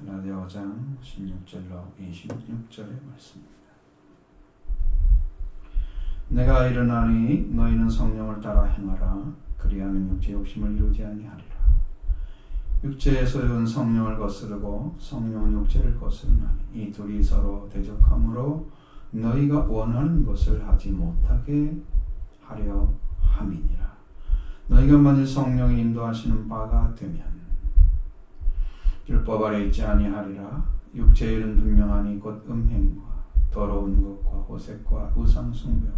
갈라디아 5장 16절로 26절의 말씀입니다. 내가 이르나니 너희는 성령을 따라 행하라. 그리하면 육체 욕심을 이루지 아니하리라. 육체에서 온 성령을 거스르고 성령은 육체를 거스르나니 이 둘이 서로 대적하므로 너희가 원하는 것을 하지 못하게 하려 함이니라. 너희가 만일 성령이 인도하시는 바가 되면 율법 아래 있지 아니하리라. 육체의 일은 분명하니 곧 음행과 더러운 것과 호색과 우상 숭배와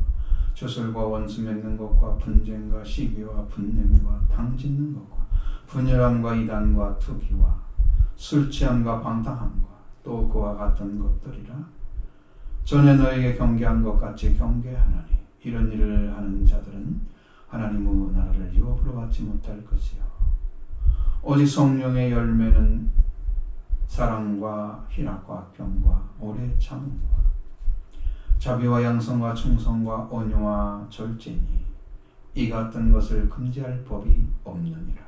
주술과 원수 맺는 것과 분쟁과 시기와 분냄과 당짓는 것과 분열함과 이단과 투기와 술 취함과 방탕함과 또 그와 같은 것들이라. 전에 너에게 경계한 것 같이 경계하나니 이런 일을 하는 자들은 하나님의 나라를 유업으로 받지 못할 것이요 오직 성령의 열매는 사랑과 희락과 평과 오래 참음과 자비와 양성과 충성과 온유와 절제니 이 같은 것을 금지할 법이 없느니라.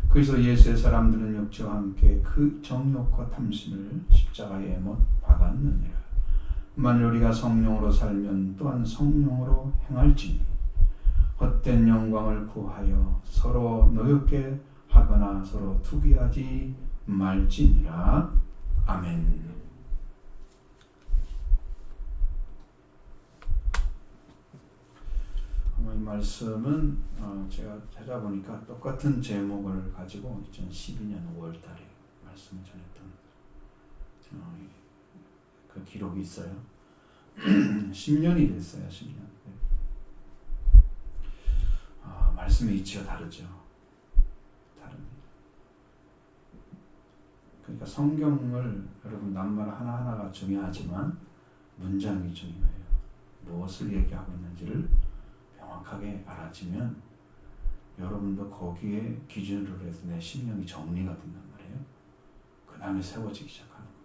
그래서 예수의 사람들은 육체와 함께 그 정욕과 탐심을 십자가에 못 박았느니라. 만일 우리가 성령으로 살면 또한 성령으로 행할지니 헛된 영광을 구하여 서로 노엽게 하거나 서로 투기하지 말지니라. 아멘. 이 말씀은 제가 찾아보니까 똑같은 제목을 가지고 2012년 5월달에 말씀을 전했던 그 기록이 있어요. 10년이 됐어요. 10년. 말씀의 이치가 다르죠. 다릅니다. 그러니까 성경을 여러분 낱말 하나하나가 중요하지만 문장이 중요해요. 무엇을 얘기하고 있는지를 명확하게 알아지면 여러분도 거기에 기준으로 해서 내 심령이 정리가 된단 말이에요. 그 다음에 세워지기 시작하는 거예요.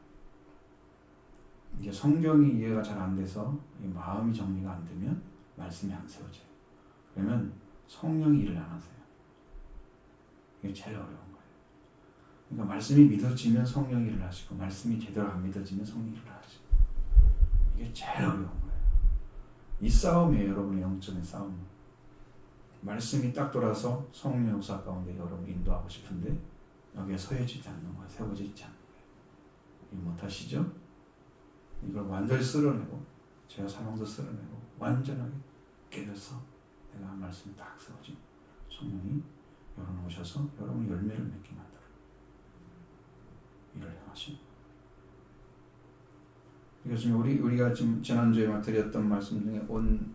이게 성경이 이해가 잘 안 돼서 마음이 정리가 안 되면 말씀이 안 세워져요. 그러면 성령이 일을 안 하세요. 이게 제일 어려운 거예요. 그러니까 말씀이 믿어지면 성령이 일을 하시고 말씀이 제대로 안 믿어지면 성령이 일을 하시고 이게 제일 어려운 거예요. 이 싸움이에요. 여러분의 영적인 싸움. 말씀이 딱 돌아서 성령 역사 가운데 여러분 인도하고 싶은데 여기에 서해지지 않는 거예요. 세워지지 않는 거예요. 이거 못하시죠? 이걸 완전히 쓸어내고 제가 사명도 쓸어내고 완전하게 깨져서 내가 한 말씀이 딱 세워지고 성령이 여러분 오셔서 여러분이 열매를 맺게 만들어요. 일을 행하시는 거예요. 그래서 우리가 지금 지난주에 드렸던 말씀 중에 온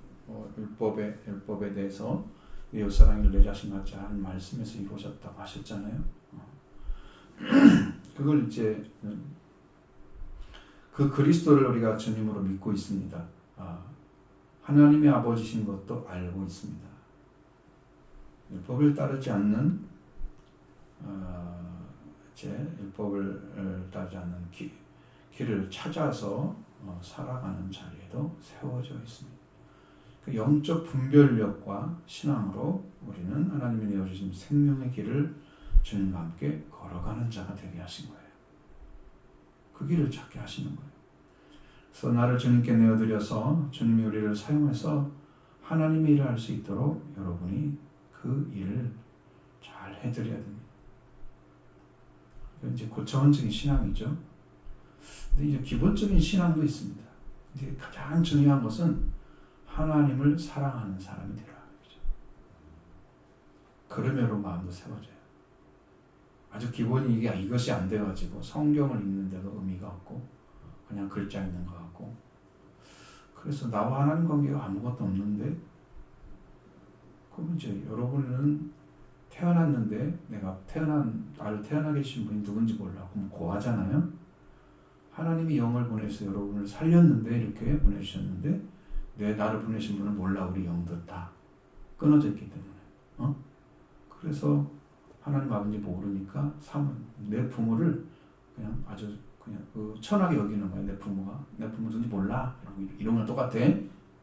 율법에 대해서 이웃사랑을 내 자신 같이 하는 말씀에서 이루어졌다고 하셨잖아요. 그걸 이제 그 그리스도를 우리가 주님으로 믿고 있습니다. 하나님의 아버지신 것도 알고 있습니다. 율법을 따르지 않는 율법을 따르지 않는 길을 찾아서 살아가는 자리에도 세워져 있습니다. 그 영적 분별력과 신앙으로 우리는 하나님이 내어주신 생명의 길을 주님과 함께 걸어가는 자가 되게 하신 거예요. 그 길을 찾게 하시는 거예요. 그래서 나를 주님께 내어드려서 주님이 우리를 사용해서 하나님의 일을 할 수 있도록 여러분이 그 일을 잘 해드려야 됩니다. 이제 고차원적인 신앙이죠. 근데 이제 기본적인 신앙도 있습니다. 근데 가장 중요한 것은 하나님을 사랑하는 사람이 되라. 그러면 여러분 마음도 세워져요. 아주 기본이 이것이 안 돼가지고 성경을 읽는데도 의미가 없고 그냥 글자 있는 것 같고 그래서 나와 하나님 관계가 아무것도 없는데 그럼 이제 여러분은 태어났는데 나를 태어나게 해주신 분이 누군지 몰라. 그럼 고하잖아요. 하나님이 영을 보내서 여러분을 살렸는데 이렇게 보내주셨는데 나를 보내신 분은 몰라. 우리 영도 다 끊어져 있기 때문에 그래서 하나님 아버지 모르니까 내 부모를 그냥 아주 그냥 천하게 여기는 거예요. 내 부모 누군지 몰라. 이런 건 똑같아.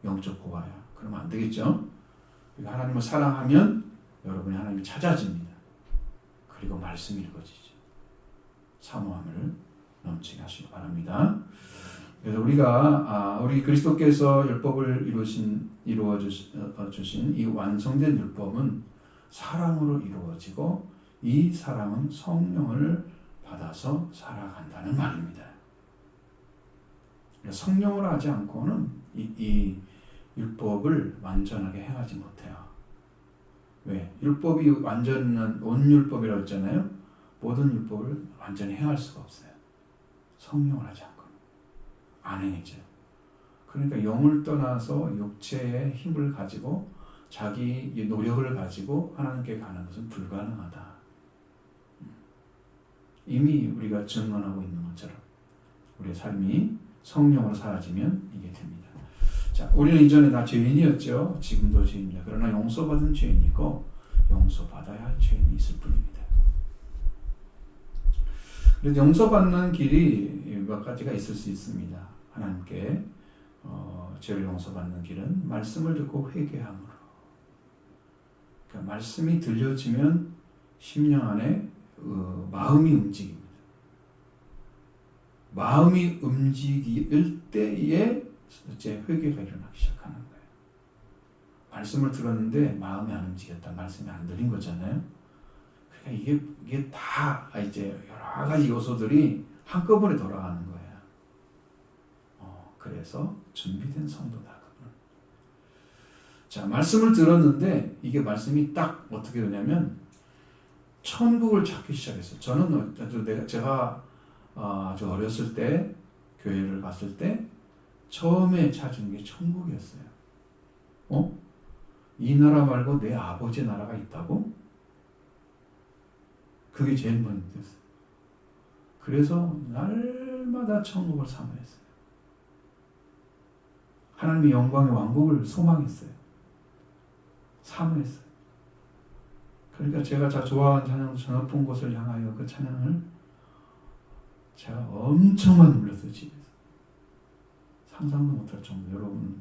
영적 고아야. 그러면 안 되겠죠. 하나님을 사랑하면 여러분이 하나님이 찾아집니다. 그리고 말씀이 읽어지죠. 사모함을 넘치게 하시기 바랍니다. 그래서 우리 그리스도께서 율법을 이루어 주신 이 완성된 율법은 사랑으로 이루어지고 이 사랑은 성령을 받아서 살아간다는 말입니다. 성령을 하지 않고는 이 율법을 완전하게 행하지 못해요. 왜? 율법이 완전한 온율법이라고 했잖아요. 모든 율법을 완전히 행할 수가 없어요. 성령을 하지 않고는 안 행해져요. 그러니까 영을 떠나서 육체의 힘을 가지고 자기 노력을 가지고 하나님께 가는 것은 불가능하다. 이미 우리가 증언하고 있는 것처럼 우리의 삶이 성령으로 사라지면 이게 됩니다. 자, 우리는 이전에 다 죄인이었죠. 지금도 죄인입니다. 그러나 용서받은 죄인이고 용서받아야 할 죄인이 있을 뿐입니다. 그래서 용서받는 길이 몇 가지가 있을 수 있습니다. 하나님께 죄를 용서받는 길은 말씀을 듣고 회개함으로. 그러니까 말씀이 들려지면 심령 안에 마음이 움직입니다. 마음이 움직일 때에 이제 회개가 일어나기 시작하는 거예요. 말씀을 들었는데 마음이 안 움직였다. 말씀이 안 들린 거잖아요. 그러니까 이게 다 이제 여러 가지 요소들이 한꺼번에 돌아가는 거예요. 그래서 준비된 성도다. 자, 말씀을 들었는데 이게 말씀이 딱 어떻게 되냐면 천국을 찾기 시작했어요. 저는 제가 아주 어렸을 때 교회를 갔을 때 처음에 찾은 게 천국이었어요. 이 나라 말고 내 아버지 나라가 있다고? 그게 제일 먼저 됐어요. 그래서 날마다 천국을 사모했어요. 하나님의 영광의 왕국을 소망했어요. 사모했어요. 그러니까 제가 좋아하는 찬양, 저 높은 곳을 향하여 그 찬양을 제가 엄청 많이 불렀어요. 집에서. 상상도 못할 정도, 여러분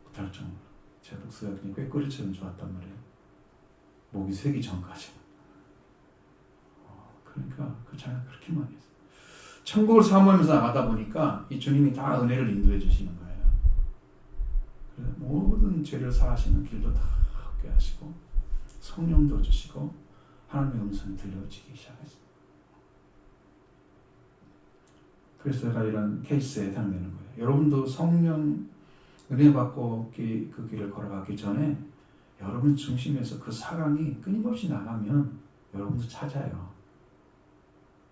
못할 정도. 제 목소리가 그냥 꾀꼬리처럼 좋았단 말이에요. 목이 새기 전까지. 그러니까 그 찬양 그렇게 많이 했어요. 천국을 사모하면서 나가다 보니까 이 주님이 다 은혜를 인도해 주시는 거예요. 그래서 모든 죄를 사하시는 길도 다 얻게 하시고 성령도 주시고 하나님의 음성이 들려지기 시작했어요. 그래서 제가 이런 케이스에 해당되는 거예요. 여러분도 성령 은혜 받고 그 길을 걸어가기 전에 여러분 중심에서 그 사랑이 끊임없이 나가면 여러분도 찾아요.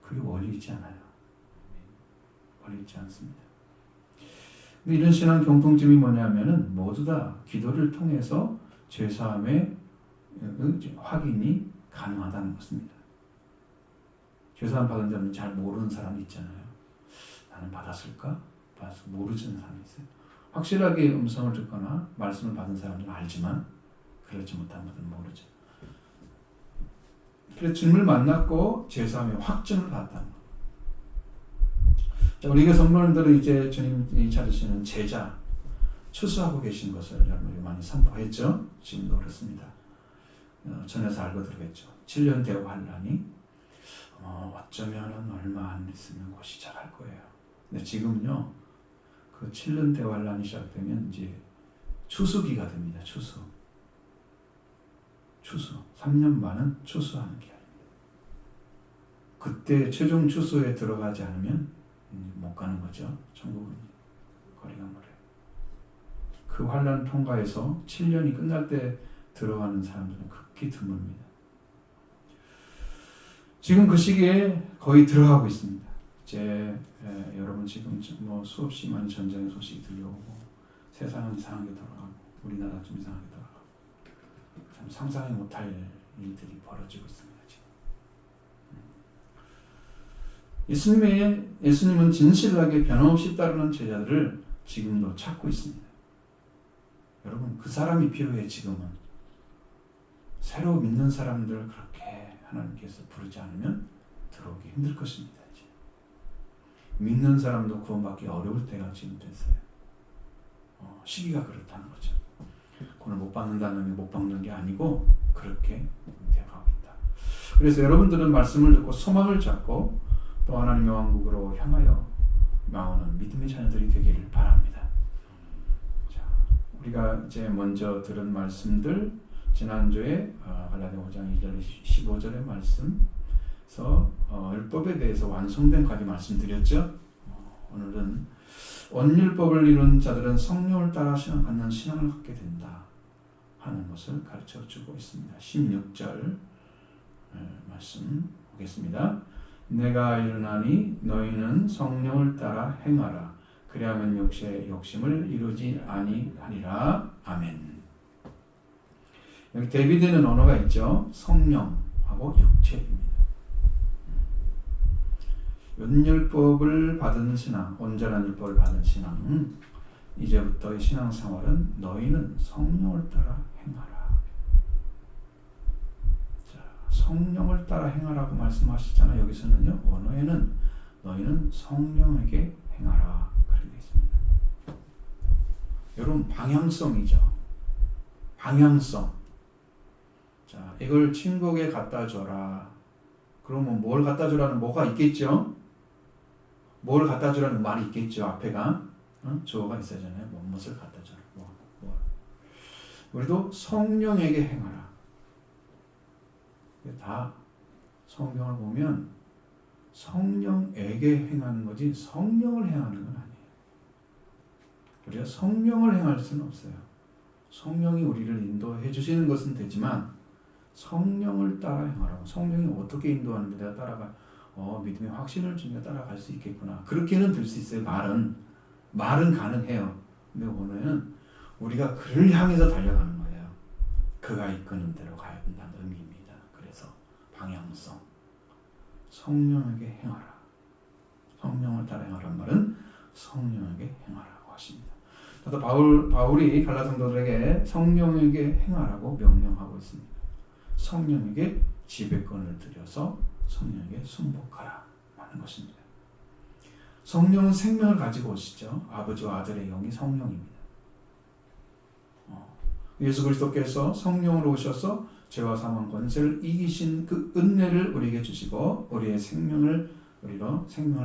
그게 원리 있지 않아요. 원리 있지 않습니다. 근데 이런 신앙 공통점이 뭐냐면은 모두 다 기도를 통해서 죄사함의 확인이 가능하다는 것입니다. 죄사함 받은 자는 잘 모르는 사람이 있잖아요. 나는 받았을까? 모르는 사람이 있어요. 확실하게 음성을 듣거나 말씀을 받은 사람은 알지만 그렇지 못한 분은 모르죠. 그래서 주님을 만났고 죄사함의 확증을 받았다는 것. 자, 우리가 성도님들은 이제 주님이 찾으시는 제자 추수하고 계신 것을 여러분이 많이 선포했죠. 지금도 그렇습니다. 전에서 알고 들었겠죠. 7년 대후 환란이 어쩌면 얼마 안 있으면 곧 시작할 거예요. 근데 지금요, 그 7년 대후 환란이 시작되면 이제 추수기가 됩니다. 추수. 3년 반은 추수하는 기간입니다. 그때 최종 추수에 들어가지 않으면 못 가는 거죠. 천국은 거리가 멀어요. 그 환란 통과해서 7년이 끝날 때 들어가는 사람들은 극히 드뭅니다. 지금 그 시기에 거의 들어가고 있습니다. 여러분 지금 수없이 많은 전쟁의 소식이 들려오고 세상은 이상하게 돌아가고 우리나라 좀 이상하게 돌아가고 참 상상이 못할 일들이 벌어지고 있습니다. 지금. 예수님은 진실하게 변함없이 따르는 제자들을 지금도 찾고 있습니다. 여러분 그 사람이 필요해. 지금은 새로 믿는 사람들을 그렇게 하나님께서 부르지 않으면 들어오기 힘들 것입니다. 이제. 믿는 사람도 구원받기 어려울 때가 지금 됐어요. 시기가 그렇다는 거죠. 구원을 못 받는다는 의미 못 받는 게 아니고 그렇게 되어가고 있다. 그래서 여러분들은 말씀을 듣고 소망을 잡고 또 하나님의 왕국으로 향하여 나오는 믿음의 자녀들이 되기를 바랍니다. 자, 우리가 이제 먼저 들은 말씀들 지난주에 갈라디아 5장 2절 15절의 말씀에서 율법에 대해서 완성된까지 말씀드렸죠. 오늘은 원율법을 이룬 자들은 성령을 따라 갖는 신앙을 갖게 된다 하는 것을 가르쳐주고 있습니다. 16절 말씀 보겠습니다. 내가 이르나니 너희는 성령을 따라 행하라. 그리하면 육체의 욕심을 이루지 아니하리라. 아멘. 여기 대비되는 언어가 있죠. 성령하고 육체입니다. 율법을 받은 신앙, 온전한 율법을 받은 신앙, 이제부터의 신앙생활은 너희는 성령을 따라 행하라. 성령을 따라 행하라고 말씀하시잖아요. 여기서는요, 언어에는 너희는 성령에게 행하라 그렇게 되어 있습니다. 여러분, 방향성이죠. 방향성. 자, 이걸 친구에게 갖다 줘라. 그러면 뭘 갖다 주라는 뭐가 있겠죠? 뭘 갖다 주라는 말이 있겠죠. 앞에가 주어가 있어야잖아요. 무엇을 갖다 줘라. 우리도 성령에게 행하라. 다 성경을 보면 성령에게 행하는 거지 성령을 행하는 건 아니에요. 우리가 성령을 행할 수는 없어요. 성령이 우리를 인도해 주시는 것은 되지만 성령을 따라 행하라고. 성령이 어떻게 인도하는데 내가 따라가 믿음의 확신을 주며 따라갈 수 있겠구나. 그렇게는 될 수 있어요. 말은 가능해요. 근데 오늘은 우리가 그를 향해서 달려가는 거예요. 그가 이끄는 대로 가야 된다는 의미입니다. 그래서 방향성, 성령에게 행하라. 성령을 따라 행하란 말은 성령에게 행하라고 하십니다. 또 바울이 갈라디아 성도들에게 성령에게 행하라고 명령하고 있습니다. 성령에게 지배권을 들여서 성령에게 순복하라 하는 것입니다. 성령은 생명을 가지고 오시죠. 아버지와 아들의 영이 성령입니다. 예수 그리스도께서 성령으로 오셔서 죄와 사망 권세를 이기신 그 은혜를 우리에게 주시고 우리의 생명을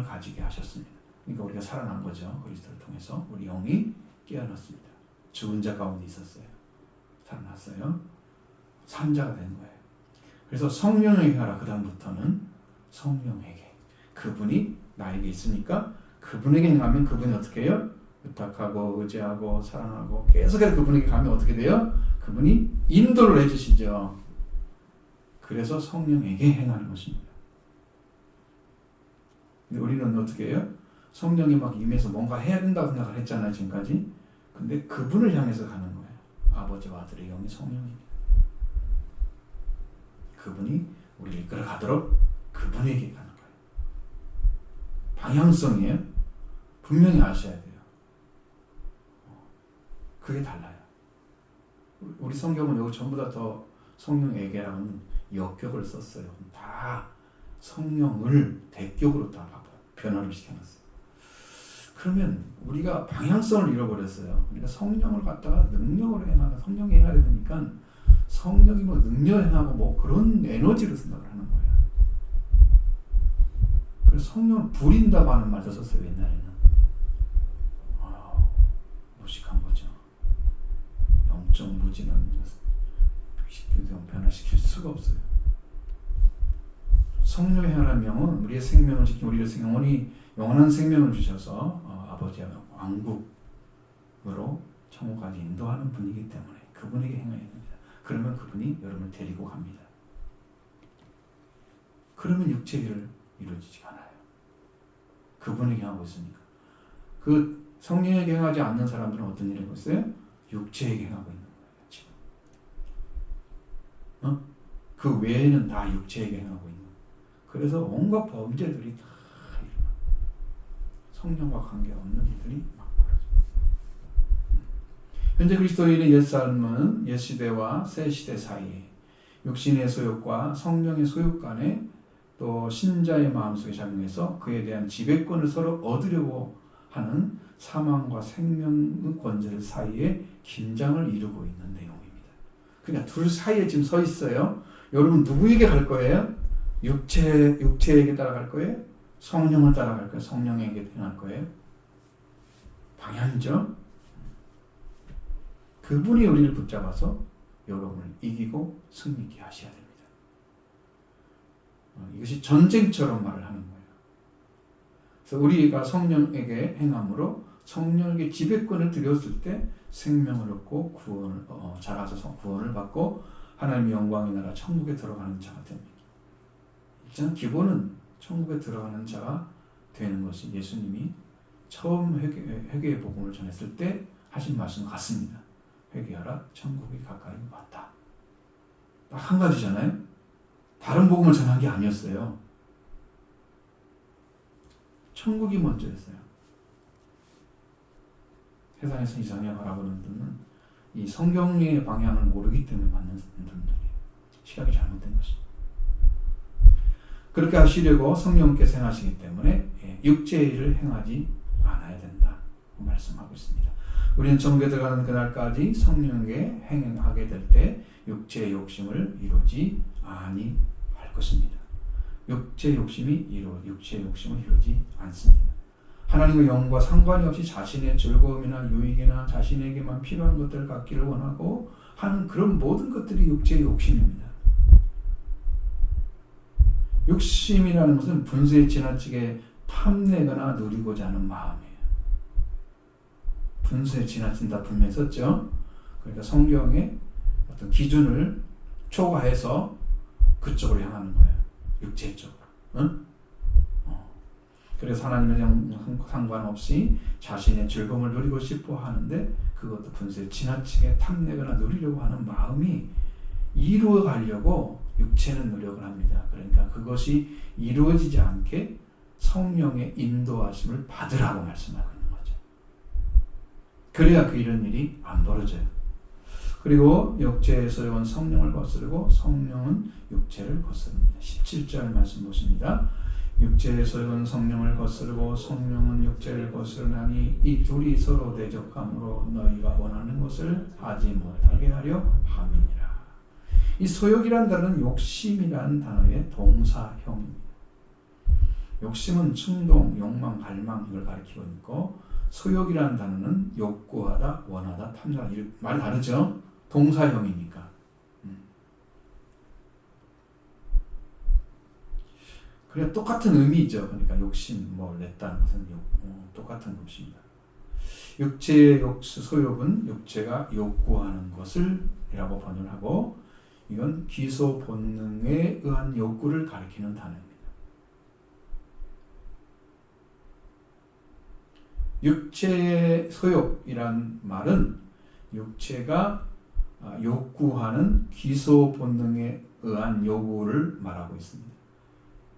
가지게 하셨습니다. 그러니까 우리가 살아난 거죠. 그리스도를 통해서 우리 영이 깨어났습니다. 죽은 자 가운데 있었어요. 살아났어요. 산 자가 된 거예요. 그래서 성령에게 하라. 그 다음부터는 성령에게. 그분이 나에게 있으니까 그분에게 행하면 그분이 어떻게 해요? 부탁하고 의지하고 사랑하고 계속해서 그분에게 가면 어떻게 돼요? 그분이 인도를 해주시죠. 그래서 성령에게 행하는 것입니다. 근데 우리는 어떻게 해요? 성령이 막 임해서 뭔가 해야 된다고 생각을 했잖아요, 지금까지. 근데 그분을 향해서 가는 거예요. 아버지와 아들의 영이 성령입니다. 그분이 우리를 이끌어 가도록 그분에게 가는 거예요. 방향성이에요. 분명히 아셔야 돼요. 그게 달라요. 우리 성경은 여기 전부 다 성령에게라는 역격을 썼어요. 다 성령을 대격으로 다 변화를 시켜놨어요. 그러면 우리가 방향성을 잃어버렸어요. 우리가 성령을 갖다가 능력으로 행하고 성령이 행하려 되니까 성령이 능력을 행하고 그런 에너지로 생각을 하는 거예요. 그래서 성령을 부린다고 하는 말도 썼어요. 옛날에는. 무식한 거죠. 영적 무지는 변화시킬 수가 없어요. 성령의 하나님 영은 우리의 생명을 지키고 우리의 영혼이 영원한 생명을 주셔서 아버지의 왕국으로 천국까지 인도하는 분이기 때문에 그분에게 행해야 됩니다. 그러면 그분이 여러분을 데리고 갑니다. 그러면 육체의 일을 이루어지지 않아요. 그분에게 하고 있으니까. 그 성령에게 행하지 않는 사람들은 어떤 일을 하고 있어요? 육체에게 행하고 있는 거예요. 지금. 그 외에는 다 육체에게 행하고 있는 거예요. 그래서 온갖 범죄들이 다 일어나요. 성령과 관계없는 일들이 막 벌어져요. 현재 그리스도인의 옛삶은 옛시대와 새시대 사이에 육신의 소욕과 성령의 소욕 간에 또 신자의 마음속에 작용해서 그에 대한 지배권을 서로 얻으려고 하는 사망과 생명의 권세 사이에 긴장을 이루고 있는 내용입니다. 그러니까 둘 사이에 지금 서 있어요. 여러분 누구에게 갈 거예요? 육체에게 따라갈 거예요? 성령을 따라갈 거예요? 성령에게 행할 거예요? 방향이죠. 그분이 우리를 붙잡아서 여러분을 이기고 승리케 하셔야 됩니다. 이것이 전쟁처럼 말을 하는 거예요. 그래서 우리가 성령에게 행함으로 성령에게 지배권을 드렸을 때 생명을 얻고 구원을 자라서 구원을 받고 하나님의 영광의 나라 천국에 들어가는 자가 됩니다. 일단 기본은 천국에 들어가는 자가 되는 것이 예수님이 처음 회개의 복음을 전했을 때 하신 말씀 같습니다. 회개하라, 천국이 가까이 왔다. 딱 한 가지잖아요. 다른 복음을 전한 게 아니었어요. 천국이 먼저였어요. 세상에서 이상하게 바라보는 분은 이 성경의 방향을 모르기 때문에 받는 분들이에요. 시각이 잘못된 것입니다. 그렇게 하시려고 성령께서 행하시기 때문에 육체의 일을 행하지 않아야 된다 말씀하고 있습니다. 우리는 천국에 들어가는 그날까지 성령에게 행하게 될 때 육체의 욕심을 이루지 아니할 것입니다. 육체의 욕심을 이루지 않습니다. 하나님의 영과 상관이 없이 자신의 즐거움이나 유익이나 자신에게만 필요한 것들을 갖기를 원하고 하는 그런 모든 것들이 육체의 욕심입니다. 욕심이라는 것은 분수에 지나치게 탐내거나 누리고자 하는 마음이에요. 분수에 지나친다 분명히 썼죠. 그러니까 성경의 어떤 기준을 초과해서 그쪽으로 향하는 거예요. 육체 쪽으로. 응? 그래서 하나님의 상관없이 자신의 즐거움을 누리고 싶어 하는데 그것도 분수에 지나치게 탐내거나 누리려고 하는 마음이 이루어가려고 육체는 노력을 합니다. 그러니까 그것이 이루어지지 않게 성령의 인도하심을 받으라고 말씀하고 있는 거죠. 그래야 이런 일이 안 벌어져요. 그리고 육체에서 온 성령을 거스르고 성령은 육체를 거스릅니다. 17절 말씀 보십니다. 육체에서 온 성령을 거스르고 성령은 육체를 거스르나니 이 둘이 서로 대적함으로 너희가 원하는 것을 하지 못하게 하려 함이니라. 이 소욕이라는 단어는 욕심이라는 단어의 동사형입니다. 욕심은 충동, 욕망, 갈망 이걸 가리키고 있고 소욕이라는 단어는 욕구하다, 원하다, 탐내다 말이 다르죠? 동사형이니까. 그래 똑같은 의미죠. 그러니까 욕심, 냈다는 것은 똑같은 것입니다. 육체의 소욕은 육체가 욕구하는 것을 이라고 번역하고 이건 기소 본능에 의한 욕구를 가리키는 단어입니다. 육체의 소욕이란 말은 육체가 욕구하는 기소 본능에 의한 요구를 말하고 있습니다.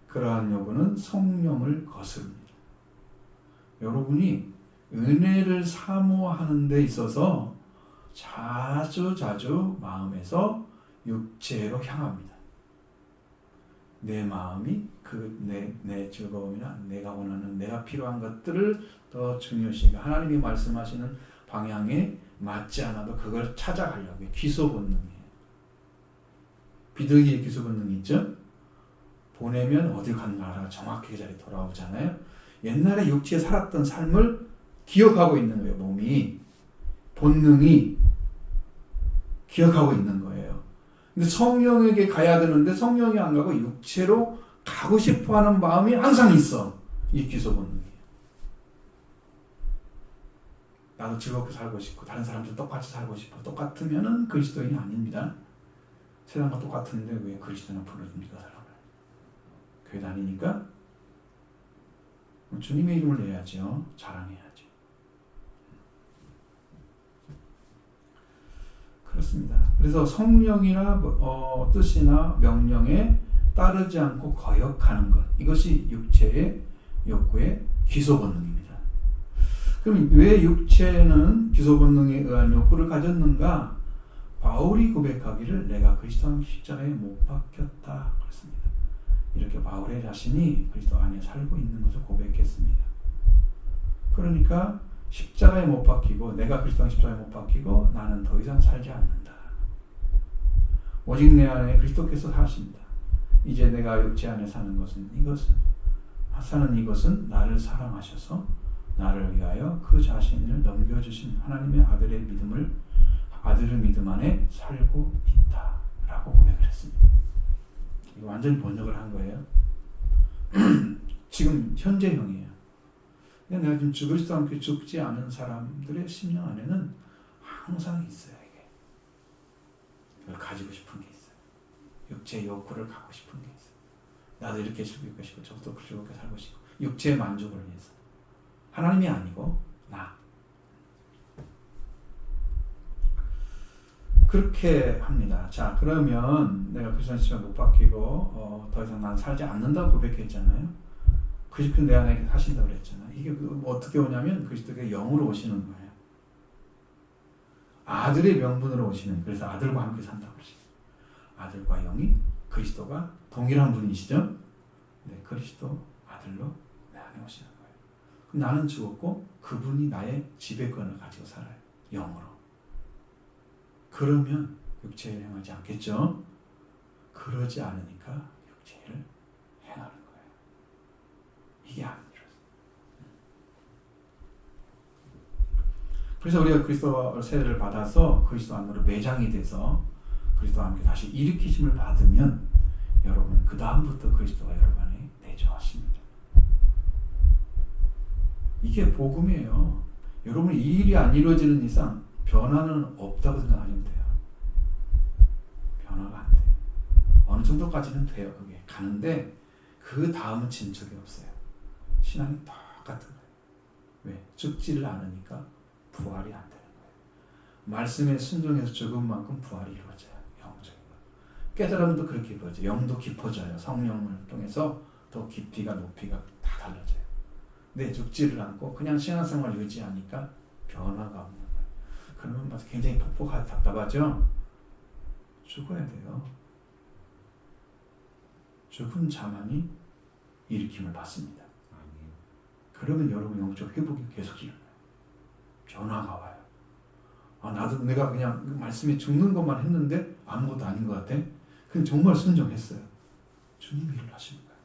그러한 요구는 성령을 거스릅니다. 여러분이 은혜를 사모하는 데 있어서 자주 마음에서 육체로 향합니다. 내 마음이 내 즐거움이나 내가 원하는 내가 필요한 것들을 더 중요시 하나님이 말씀하시는 방향에 맞지 않아도 그걸 찾아가려고 기소 본능이에요. 비둘기의 기소 본능이 있죠? 보내면 어디 갔나 알아 정확히 그 자리에 돌아오잖아요. 옛날에 육체에 살았던 삶을 기억하고 있는 거예요. 몸이 본능이 기억하고 있는 거예요. 근데 성령에게 가야 되는데 성령이 안 가고 육체로 가고 싶어하는 마음이 항상 있어. 이 기소 본능이에요. 나도 즐겁게 살고 싶고 다른 사람들 똑같이 살고 싶어. 똑같으면은 그리스도인이 아닙니다. 세상과 똑같은데 왜 그리스도나 부르십니까 사람을? 교회 다니니까 주님의 이름을 내야죠. 자랑해야죠. 그렇습니다. 그래서 성령이나 뜻이나 명령에 따르지 않고 거역하는 것 이것이 육체의 욕구의 기소 본능입니다. 그럼 왜 육체는 기소 본능에 의한 욕구를 가졌는가? 바울이 고백하기를 내가 그리스도 십자가에 못 박혔다 그랬습니다. 이렇게 바울의 자신이 그리스도 안에 살고 있는 것을 고백했습니다. 그러니까 십자가에 못 박히고 내가 그리스도 십자가에 못 박히고 나는 더 이상 살지 않는다. 오직 내 안에 그리스도께서 사십니다. 이제 내가 육체 안에 사는 것은 이것은 사는 이것은 나를 사랑하셔서 나를 위하여 그 자신을 넘겨주신 하나님의 아들의 믿음 안에 살고 있다라고 고백을 했습니다. 이거 완전히 번역을 한 거예요. 지금 현재형이에요. 내가 지금 그리스도와 함께 죽지 않은 사람들의 심령 안에는 항상 있어요. 이게 이걸 가지고 싶은 게 있어요. 육체의 욕구를 갖고 싶은 게 있어요. 나도 이렇게 살고 싶고 저도 그렇게 살고 싶고 육체의 만족을 위해서. 하나님이 아니고 나. 그렇게 합니다. 자, 그러면 내가 그리스도의 십자가 못 박히고 더 이상 난 살지 않는다고 고백했잖아요. 그리스도 내 안에 사신다고 그랬잖아요. 이게 어떻게 오냐면 그리스도가 영으로 오시는 거예요. 아들의 명분으로 오시는, 그래서 아들과 함께 산다고 그러죠. 아들과 영이, 그리스도가 동일한 분이시죠. 네, 그리스도 아들로 내 안에 오시는 거예요. 나는 죽었고 그분이 나의 지배권을 가지고 살아요. 영으로. 그러면 육체를 행하지 않겠죠? 그러지 않으니까 육체를 행하는 거예요. 이게 안 이루어져요. 그래서 우리가 그리스도와 세례를 받아서 그리스도 안으로 매장이 돼서 그리스도와 함께 다시 일으키심을 받으면 여러분 그 다음부터 그리스도가 여러분 안에 내주하십니다. 이게 복음이에요. 여러분 이 일이 안 이루어지는 이상 변화는 없다고 생각하시면 돼요. 변화가 안 돼요. 어느 정도까지는 돼요. 그게 가는데 그 다음은 진척이 없어요. 신앙이 똑같은 거예요. 왜? 죽지를 않으니까 부활이 안 되는 거예요. 말씀에 순종해서 죽은 만큼 부활이 이루어져요. 영적인 것. 깨달음도 그렇게 이루어져요. 영도 깊어져요. 성령을 통해서 더 깊이가 높이가 다 달라져요. 네, 죽지를 않고 그냥 신앙생활 유지하니까 변화가 없는 거예요. 그러면 굉장히 퍽퍽하고 답답하죠? 죽어야 돼요. 죽은 자만이 일으킴을 받습니다. 그러면 여러분 영적 회복이 계속 일어나요. 변화가 와요. 나도 내가 그냥 말씀에 죽는 것만 했는데 아무것도 아닌 것 같아. 그냥 정말 순종했어요. 주님이 일을 하시는 거예요.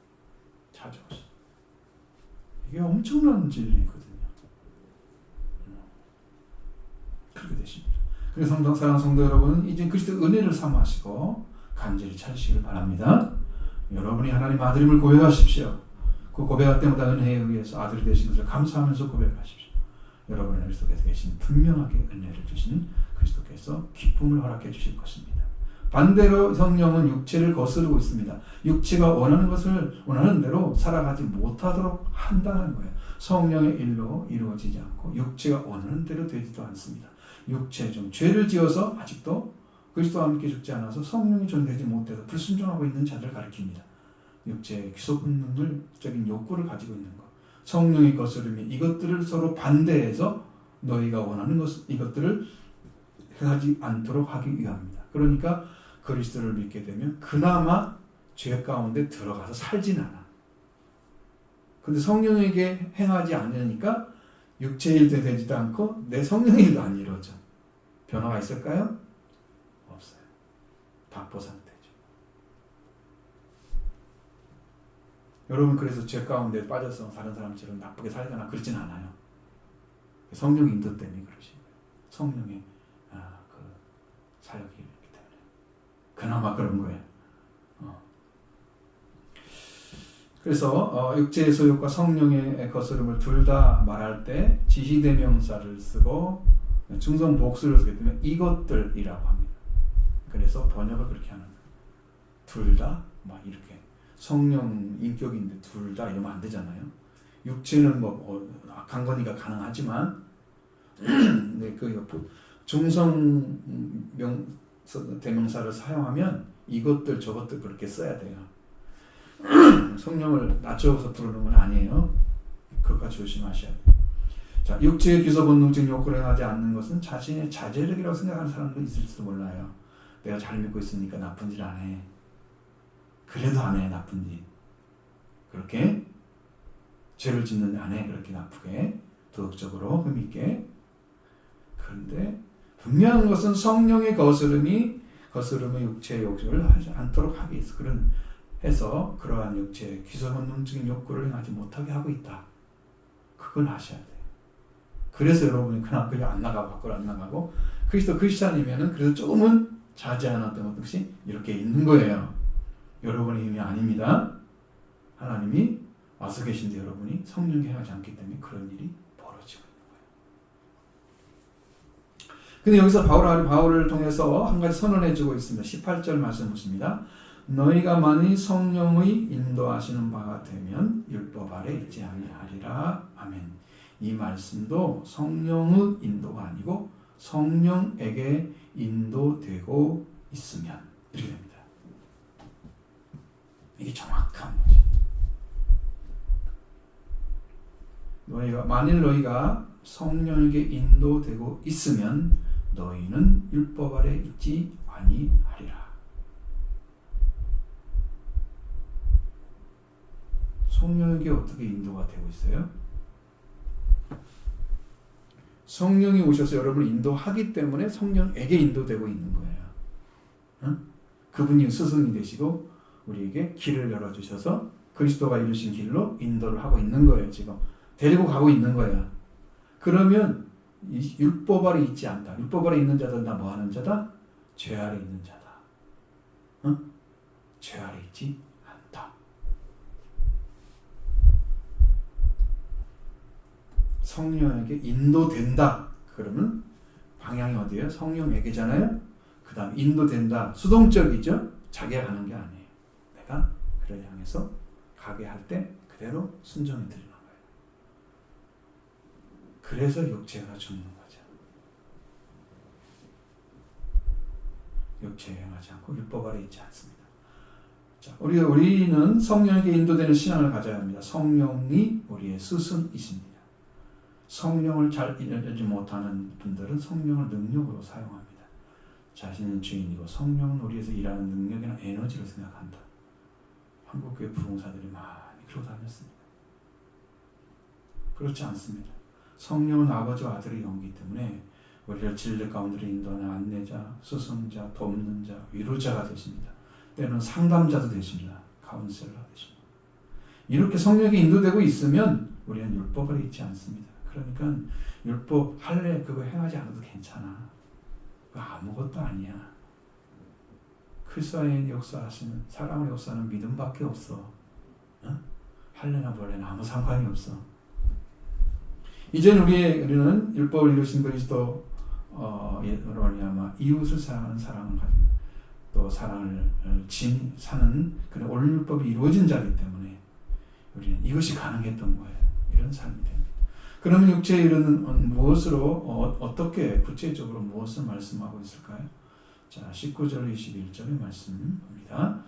찾아오시죠. 이게 엄청난 진리거든요. 그렇게 되십니다. 그래서 사랑하는 성도 여러분, 이제 그리스도 은혜를 삼으시고 간절히 찾으시길 바랍니다. 여러분이 하나님 아들임을 고백하십시오. 그 고백할 때마다 은혜에 의해서 아들이 되신 것을 감사하면서 고백하십시오. 여러분의 그리스도께서 계신 분명하게 은혜를 주시는 그리스도께서 기쁨을 허락해 주실 것입니다. 반대로 성령은 육체를 거스르고 있습니다. 육체가 원하는 것을 원하는 대로 살아가지 못하도록 한다는 거예요. 성령의 일로 이루어지지 않고 육체가 원하는 대로 되지도 않습니다. 육체 중 죄를 지어서 아직도 그리스도와 함께 죽지 않아서 성령이 존재하지 못해서 불순종하고 있는 자들을 가리킵니다. 육체의 기속본능적인 욕구를 가지고 있는 것. 성령의 거스름이 이것들을 서로 반대해서 너희가 원하는 이것들을 행하지 않도록 하기 위함입니다. 그러니까 그리스도를 믿게 되면 그나마 죄 가운데 들어가서 살진 않아. 근데 성령에게 행하지 않으니까 육체의 일도 되지도 않고 내 성령의 일도 안 이루어져. 변화가 있을까요? 없어요. 답보 상태죠. 여러분 그래서 죄 가운데 빠져서 다른 사람처럼 나쁘게 살거나 그러진 않아요. 성령 인도 때문에 그러신 거예요. 성령의 그 사역이 있기 때문에 그나마 그런 거예요. 그래서 육체의 소욕과 성령의 거스름을 둘 다 말할 때 지시대명사를 쓰고 중성 복수를 쓰기 때문에 이것들이라고 합니다. 그래서 번역을 그렇게 하는 거예요. 둘 다 막 이렇게 성령 인격인데 둘 다 이러면 안 되잖아요. 육체는 뭐 악한 거니까 가능하지만 네, 그 중성 대명사를 사용하면 이것들 저것들 그렇게 써야 돼요. 성령을 낮춰서 부르는 건 아니에요. 그것까지 조심하셔야 돼요. 자, 육체의 기소본능적인 욕구를 행하지 않는 것은 자신의 자제력이라고 생각하는 사람도 있을지도 몰라요. 내가 잘 믿고 있으니까 나쁜 짓 안 해. 그래도 안 해, 나쁜 짓. 그렇게 죄를 짓는데 안 해, 그렇게 나쁘게 도덕적으로 흠있게. 그런데 분명한 것은 성령의 거스름이 육체의 욕심을 하지 않도록 하기 위해서 그런 해서 그러한 육체의 기성本能적인 욕구를 행하지 못하게 하고 있다. 그건 아셔야 돼요. 그래서 여러분이 그냥 안 나가고 밖으로 안 나가고 크리스찬이면은 그래도 조금은 자지 않았던 것이 이렇게 있는 거예요. 여러분의 힘이 아닙니다. 하나님이 와서 계신데 여러분이 성령이 행하지 않기 때문에 그런 일이 벌어지고 있는 거예요. 근데 여기서 바울을 통해서 한 가지 선언해주고 있습니다. 18절 말씀 보십니다. 너희가 만일 성령의 인도하시는 바가 되면 율법 아래 있지 아니하리라. 아멘. 이 말씀도 성령의 인도가 아니고 성령에게 인도되고 있으면 이렇게 됩니다. 이게 정확한 거지. 만일 너희가 성령에게 인도되고 있으면 너희는 율법 아래 있지 아니하리라. 성령에게 어떻게 인도가 되고 있어요? 성령이 오셔서 여러분을 인도하기 때문에 성령에게 인도되고 있는 거예요. 응? 그분이 스승이 되시고 우리에게 길을 열어주셔서 그리스도가 이루신 길로 인도를 하고 있는 거예요. 지금 데리고 가고 있는 거예요. 그러면 이 율법 아래 있지 않다. 율법 아래 있는 자들은 다 뭐 하는 자다? 죄 아래 있는 자다. 응? 죄 아래 있지 않다. 성령에게 인도된다. 그러면 방향이 어디예요? 성령에게잖아요. 그 다음 인도된다. 수동적이죠? 자기가 가는 게 아니에요. 내가 그를 향해서 가게 할 때 그대로 순종해 드리는 거예요. 그래서 육체가 죽는 거죠. 육체에 행하지 않고 율법 아래 있지 않습니다. 자, 우리는 성령에게 인도되는 신앙을 가져야 합니다. 성령이 우리의 스승이십니다. 성령을 잘 알지 못하는 분들은 성령을 능력으로 사용합니다. 자신은 주인이고 성령은 우리에서 일하는 능력이나 에너지로 생각한다. 한국교회 부흥사들이 많이 그러고 다녔습니다. 그렇지 않습니다. 성령은 아버지와 아들의 영이기 때문에 우리를 진리 가운데로 인도하는 안내자, 스승자, 돕는 자, 위로자가 되십니다. 때로는 상담자도 되십니다. 카운셀러가 되십니다. 이렇게 성령이 인도되고 있으면 우리는 율법 아래 있지 않습니다. 그러니까 율법 할래 그거 행하지 않아도 괜찮아. 그거 아무것도 아니야. 그리스도의 역사하시는 사랑을 역사하는 믿음밖에 없어. 어? 할래나 벌래나 아무 상관이 없어. 이제는 우리는 율법을 이루신 그리스도 말미암아 이웃을 사랑하는 사랑을 가지고 또 사랑을 사는 그런 옳은 율법이 이루어진 자이기 때문에 우리는 이것이 가능했던 거예요. 이런 삶이 됩니다. 그러면 육체에 이르는 무엇으로 어떻게 구체적으로 무엇을 말씀하고 있을까요? 자, 19절 21절의 말씀입니다.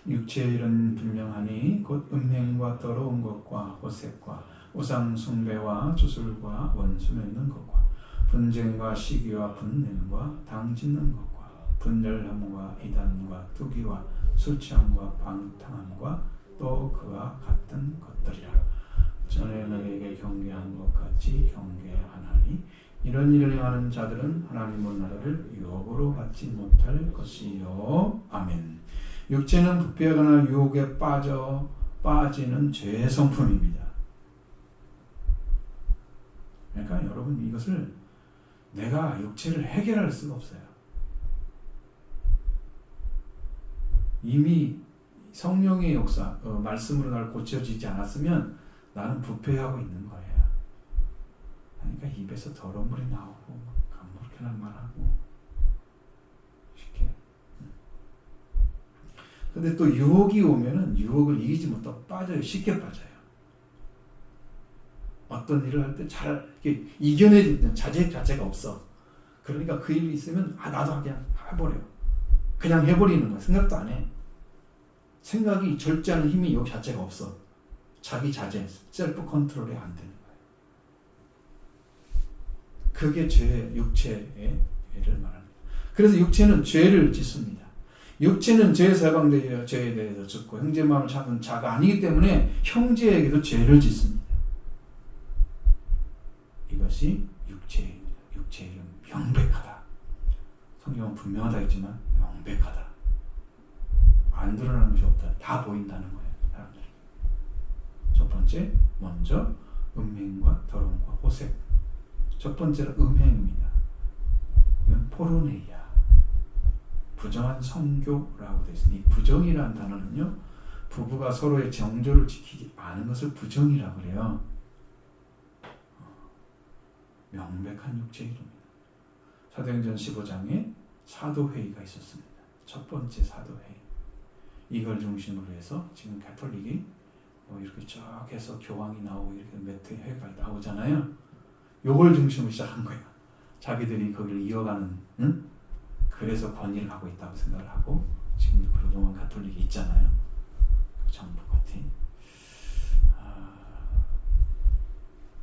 육체에 이르는 분명하니 곧 음행과 더러운 것과 호색과 우상 숭배와 주술과 원수 맺는 것과 분쟁과 시기와 분냄과 당 짓는 것과 분열함과 이단과 투기와 술 취함과 방탕함과 또 그와 같은 것들이라. 전에 너희에게 경계한 것 같이 경계하나니 이런 일을 행하는 자들은 하나님의 나라를 유혹으로 받지 못할 것이요. 아멘. 육체는 부패하거나 유혹에 빠지는 죄의 성품입니다. 그러니까 여러분 이것을 내가 육체를 해결할 수가 없어요. 이미 성령의 역사, 말씀으로 날 고쳐지지 않았으면 나는 부패하고 있는 거예요. 그러니까 입에서 더러운 물이 나오고 아무렇게나 말하고 쉽게. 근데 또 유혹이 오면은 유혹을 이기지 못하고 빠져요. 쉽게 빠져요. 어떤 일을 할 때 잘 이렇게 이겨내는 자체가 없어. 그러니까 그 일이 있으면 나도 그냥 해버려. 그냥 해버리는 거야. 생각도 안 해. 생각이 절제하는 힘이 여기 자체가 없어. 자기 자제, 셀프 컨트롤이 안 되는 거예요. 그게 육체의 죄를 말합니다. 그래서 육체는 죄를 짓습니다. 육체는 죄에 사방되어 죄에 대해서 짓고 형제 마음을 찾는 자가 아니기 때문에 형제에게도 죄를 짓습니다. 이것이 육체입니다. 육체는 명백하다. 성경은 분명하다 했지만 명백하다. 안 드러나는 것이 없다. 다 보인다는 거예요. 사람들이. 첫 번째, 먼저 음행과 더러움과 호색. 첫 번째는 음행입니다. 이건 포르네이아. 부정한 성교라고 되어 있습니다. 이 부정이라는 단어는요, 부부가 서로의 정조를 지키지 않은 것을 부정이라고 그래요. 명백한 육체 이름입니다. 사도행전 15장에 사도회의가 있었습니다. 첫 번째 사도회의. 이걸 중심으로 해서 지금 가톨릭이 이렇게 쭉 해서 교황이 나오고 이렇게 몇 회가 나오잖아요. 요걸 중심으로 시작한 거예요. 자기들이 거기를 이어가는, 응? 그래서 권위를 하고 있다고 생각을 하고 지금도 그동안 가톨릭이 있잖아요. 정부 같은.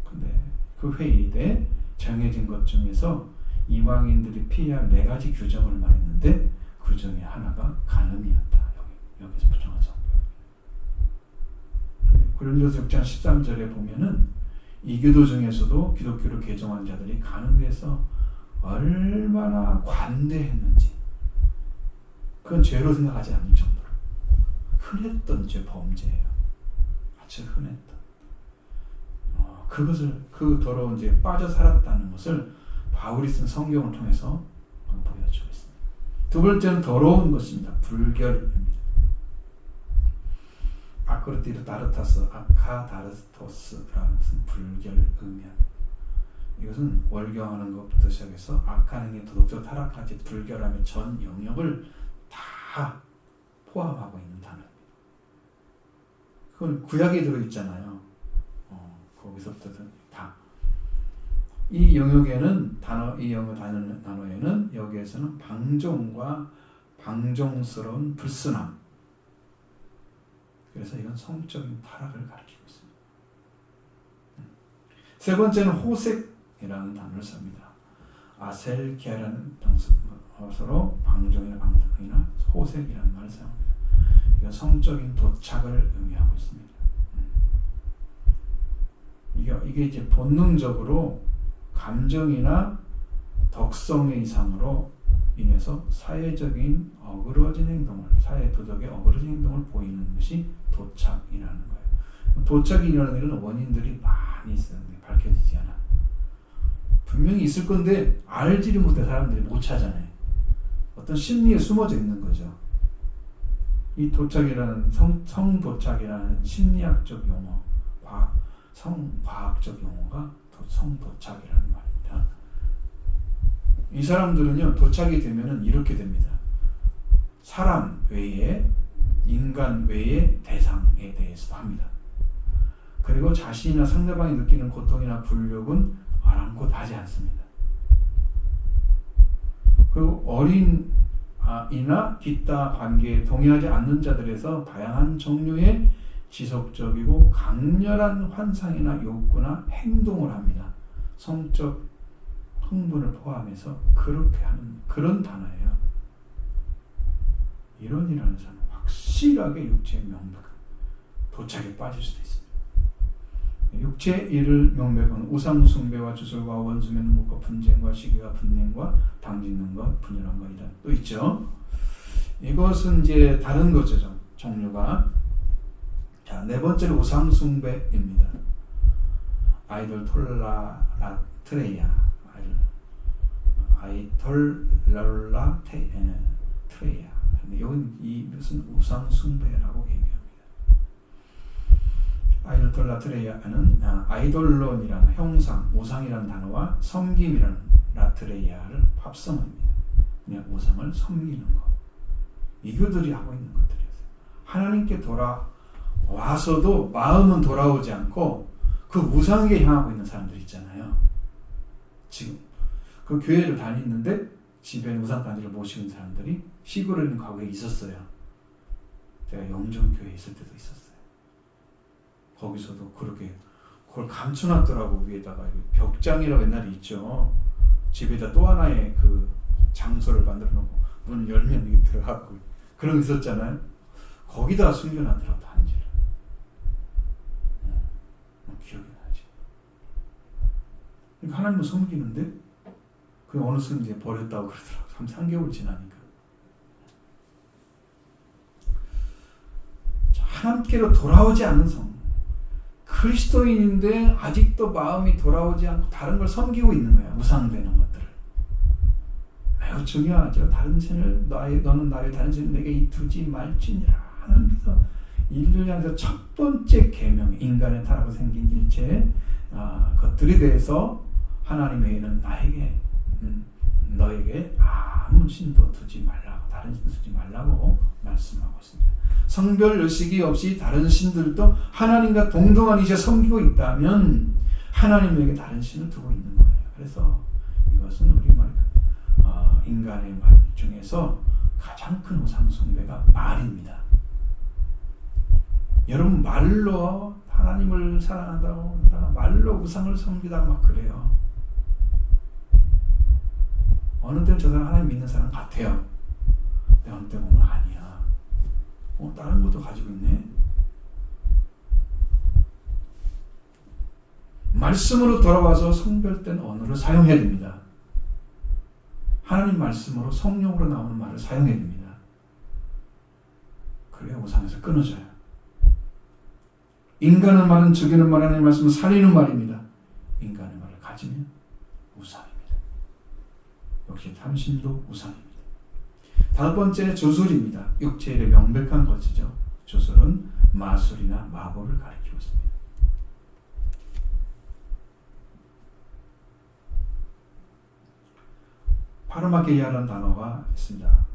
근데 그 회의 때 정해진 것 중에서 이방인들이 피해야 할 4가지 규정을 말했는데 그 중에 하나가 간음이었다. 여기서 부정한 성교. 고린도서 6장 13절에 보면은 이교도 중에서도 기독교를 개종한 자들이 간음에서 얼마나 관대했는지 그건 죄로 생각하지 않을 정도로 흔했던 죄 범죄예요. 아주 흔했던. 그것을 그 더러운 죄에 빠져 살았다는 것을 바울이 쓴 성경을 통해서 보여주고 있습니다. 두 번째는 더러운 것입니다. 불결입니다. 아크르티르 다르타스, 아카다르토스라는 것은 불결, 음양. 이것은 월경하는 것부터 시작해서 악한 행위, 도덕적 타락까지 불결함의 전 영역을 다 포함하고 있는 단어입니다. 그건 구약에 들어있잖아요. 거기서부터 다. 이 영역에는 단어에는 여기에서는 방종과 방종스러운 불순함. 그래서 이건 성적인 타락을 가리키고 있습니다. 세 번째는 호색이라는 단어를 씁니다. 아셀케라는 서로 방종이나 방탕이나 호색이라는 말을 사용합니다. 이건 성적인 도착을 의미하고 있습니다. 이게 이제 본능적으로 감정이나 덕성의 이상으로 인해서 사회적인 어그러진 행동을, 사회 도덕의 어그러진 행동을 보이는 것이 도착이라는 거예요. 도착이 일어나는 일은 원인들이 많이 있었는데 밝혀지지 않아. 분명히 있을 건데 알지를 못해 사람들이 못 찾아내. 어떤 심리에 숨어져 있는 거죠. 이 도착이라는 성도착이라는 심리학적 용어, 성과학적 용어가 성도착이라는 말입니다. 이 사람들은요, 도착이 되면은 이렇게 됩니다. 사람 외에, 인간 외의 대상에 대해서도 합니다. 그리고 자신이나 상대방이 느끼는 고통이나 불력은 아랑곳 하지 않습니다. 그리고 어린 아이나 기타 관계에 동의하지 않는 자들에서 다양한 종류의 지속적이고 강렬한 환상이나 욕구나 행동을 합니다. 성적 흥분을 포함해서 그렇게 하는 그런 단어예요. 이론이라는 사람은 확실하게 육체의 명백한 도착에 빠질 수도 있습니다. 육체의 일을 명백한 우상숭배와 주술과 원수 맺는 것과 분쟁과 시기와 분냉과 당짓는 것, 분열한 것이다. 또 있죠. 이것은 이제 다른 거죠. 종류가. 자, 네 번째는 우상숭배입니다. 아이돌 톨라 트레이아. 아이돌라 트레이아. 이건 무슨 우상숭배라고 얘기합니다. 아이돌라 트레이아는 아이돌론이라는 형상, 우상이라는 단어와 섬김이라는 라트레이아를 합성합니다. 그냥 우상을 섬기는 것. 이교들이 하고 있는 것들이었어요. 하나님께 돌아와서도 마음은 돌아오지 않고 그 우상에게 향하고 있는 사람들 있잖아요. 지금 그 교회를 다니는데 집에 우상단지를 모시는 사람들이 시골에 있는 과거에 있었어요. 제가 영종교회에 있을 때도 있었어요. 거기서도 그렇게 그걸 감춰놨더라고. 위에다가 벽장이라고 옛날에 있죠. 집에다 또 하나의 그 장소를 만들어 놓고 문을 열면 이게 들어가고 그런 거 있었잖아요. 거기다 숨겨놨더라고, 단지를. 기억이 나지. 그러니까 하나님을 섬기는데 그 어느 순간 이제 버렸다고 그러더라고. 3개월 지나니까. 하나님께로 돌아오지 않은 성, 그리스도인인데 아직도 마음이 돌아오지 않고 다른 걸 섬기고 있는 거야. 우상되는 것들을. 매우 중요하죠. 다른 신을 너는 나의 다른 신을 내게 두지 말지니라. 하나님께서 인류를 향해서 첫 번째 계명, 인간의 타락으로 생긴 일체 것들에 대해서 하나님 외에는 너에게 아무 신도 두지 말라고, 다른 신도 두지 말라고 말씀하고 있습니다. 성별 의식이 없이 다른 신들도 하나님과 동등한 이제 섬기고 있다면 하나님에게 다른 신을 두고 있는 거예요. 그래서 이것은 우리 인간의 말 중에서 가장 큰 우상 숭배가 말입니다. 여러분 말로 하나님을 사랑한다고 말로 우상을 섬기다가 막 그래요. 어느 때는 저 사람 하나님 믿는 사람 같아요. 근데 어느 때 보면 아니야. 다른 것도 가지고 있네. 말씀으로 돌아와서 성별된 언어를 사용해야 됩니다. 하나님 말씀으로 성령으로 나오는 말을 사용해야 됩니다. 그래야 우상에서 끊어져요. 인간의 말은 죽이는 말, 하나님 말씀은 살리는 말입니다. 인간의 말을 가지면 우상입니다. 역시 탐심도 우상입니다. 다섯 번째 조술입니다. 육체의 명백한 것이죠. 조술은 마술이나 마법을 가리키고 있습니다. 파르마케이아라는 단어가 있습니다.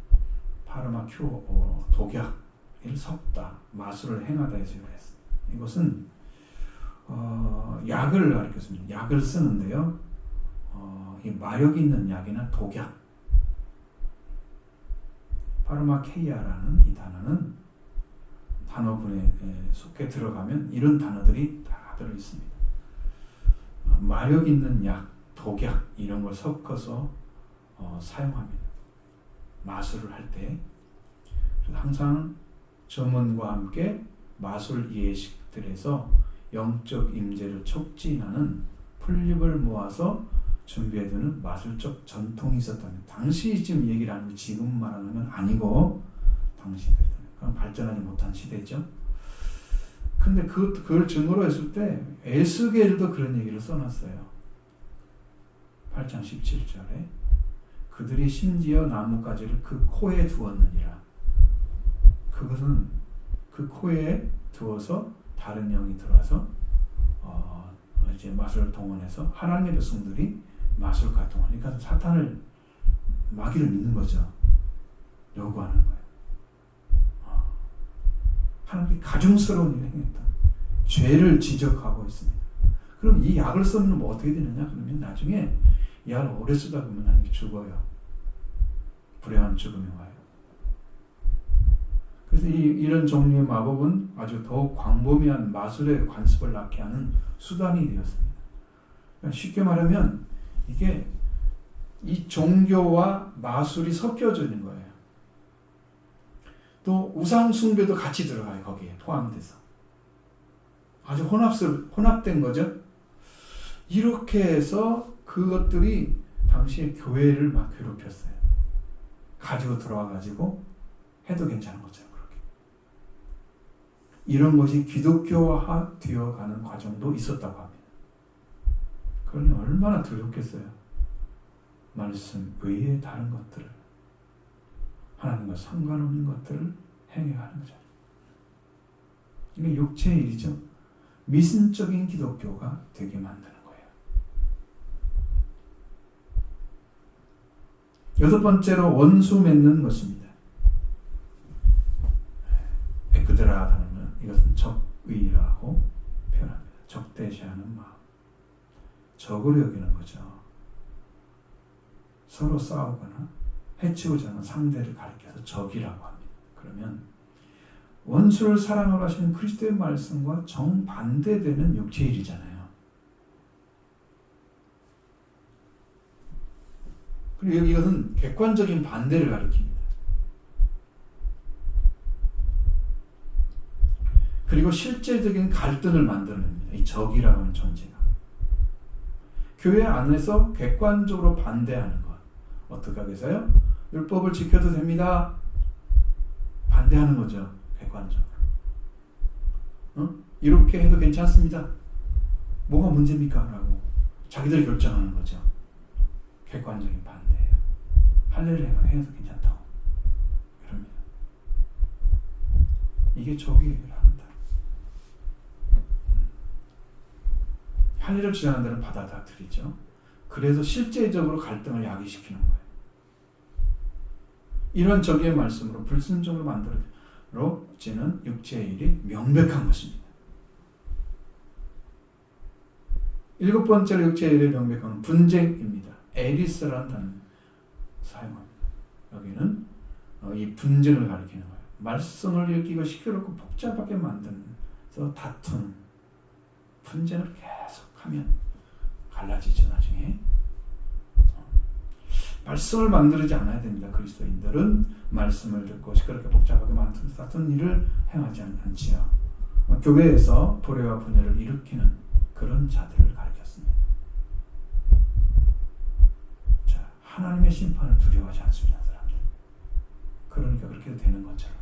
파르마큐, 독약을 섞다, 마술을 행하다 해서 그랬습니다. 이것은 약을 가리켰습니다. 약을 쓰는데요. 이 마력 있는 약이나 독약, 파르마케이아라는 이 단어는 단어군에 속해 들어가면 이런 단어들이 다 들어있습니다. 마력 있는 약, 독약 이런 걸 섞어서 사용합니다. 마술을 할 때. 항상 점원과 함께 마술 예식들에서 영적 임재를 촉진하는 풀잎을 모아서 준비해두는 마술적 전통이 있었다면, 당시 지금 얘기를 하는 게 지금 말하는 건 아니고 당시 그건 발전하지 못한 시대죠. 근데 그걸 증거로 했을 때 에스겔도 그런 얘기를 써놨어요. 8장 17절에 그들이 심지어 나뭇가지를 그 코에 두었느니라. 그것은 그 코에 두어서 다른 영이 들어와서 이제 마술을 동원해서 하나님의 백성들이 마술 활동을, 그러니까 사탄을 마귀를 믿는 거죠. 요구하는 거예요. 하나님이 가증스러운 일을 행했다. 죄를 지적하고 있습니다. 그럼 이 약을 쓰면 뭐 어떻게 되느냐? 그러면 나중에 이 약을 오래 쓰다 보면 나중에 죽어요. 불행한 죽음이 와요. 그래서 이런 종류의 마법은 아주 더욱 광범위한 마술의 관습을 낳게 하는 수단이 되었습니다. 그러니까 쉽게 말하면 이게 이 종교와 마술이 섞여져 있는 거예요. 또 우상 숭배도 같이 들어가요. 거기에 포함돼서. 아주 혼합된 거죠. 이렇게 해서 그것들이 당시에 교회를 막 괴롭혔어요. 가지고 들어와가지고 해도 괜찮은 것처럼 그렇게. 이런 것이 기독교화 되어가는 과정도 있었다고 합니다. 그러니 얼마나 두렵겠어요. 말씀 외에 다른 것들을, 하나님과 상관없는 것들을 행해가는 거죠. 이게 육체의 일이죠. 미신적인 기독교가 되게 만드는 거예요. 여섯 번째로 원수 맺는 것입니다. 에크드라 단어는 이것은 적의라고 표현합니다. 적대시하는 마음. 적으로 여기는 거죠. 서로 싸우거나 해치고자 하는 상대를 가리켜서 적이라고 합니다. 그러면 원수를 사랑하러 하시는 그리스도의 말씀과 정반대되는 육체의 일이잖아요. 그리고 이것은 객관적인 반대를 가리킵니다. 그리고 실제적인 갈등을 만들어냅니다. 이 적이라고 하는 존재가. 교회 안에서 객관적으로 반대하는 것. 어떻게 하겠어요? 율법을 지켜도 됩니다. 반대하는 거죠. 객관적으로. 이렇게 해도 괜찮습니다. 뭐가 문제입니까? 라고 자기들이 결정하는 거죠. 객관적인 반대예요. 할례를 해도 괜찮다고 이럽니다. 이게 조기를 합니다. 할례를 주장하는 데는 받아들이죠. 그래서 실제적으로 갈등을 야기시키는 거예요. 이런 적의 말씀으로 불순종으로 만들어지는 육체의 일이 명백한 것입니다. 일곱 번째로 육체의 일의 명백한 건 분쟁입니다. 에리스라는 단어를 사용합니다. 여기는 이 분쟁을 가리키는 거예요. 말씀을 읽기가 시끄럽고 복잡하게 만들면서 다투는 분쟁을 계속하면 갈라지죠. 나중에 말씀을 만들지 않아야 됩니다. 그리스도인들은 말씀을 듣고 시끄럽게 복잡하게 만드는 다투는 일을 행하지 않지요. 교회에서 도래와 분열을 일으키는 그런 자들을 가리켰습니다. 자, 하나님의 심판을 두려워하지 않습니다. 사람들. 그러니까 그렇게 되는 것처럼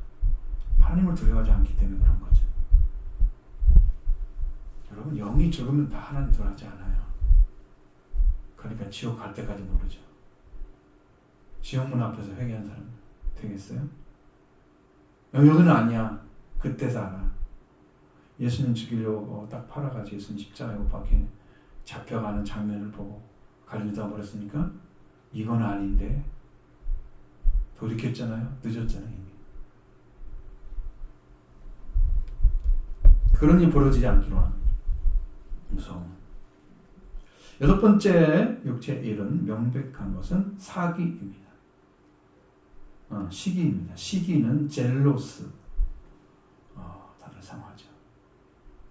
하나님을 두려워하지 않기 때문에 그런 거죠. 여러분, 영이 죽으면 다 하나님 두려워하지 않아요. 그러니까 지옥 갈 때까지 모르죠. 지옥문 앞에서 회개한 사람 되겠어요? 여기는 아니야. 그때서 알아. 예수님 죽이려고 딱 팔아가지고 예수님 십자가에 못 박혀 잡혀가는 장면을 보고 가려다 버렸으니까 이건 아닌데 돌이켰잖아요. 늦었잖아요. 이미. 그런 일이 벌어지지 않기로 합니다. 무서워. 여섯 번째 육체의 일은 명백한 것은 사기입니다. 시기입니다. 시기는 젤로스 단어를 사용하죠.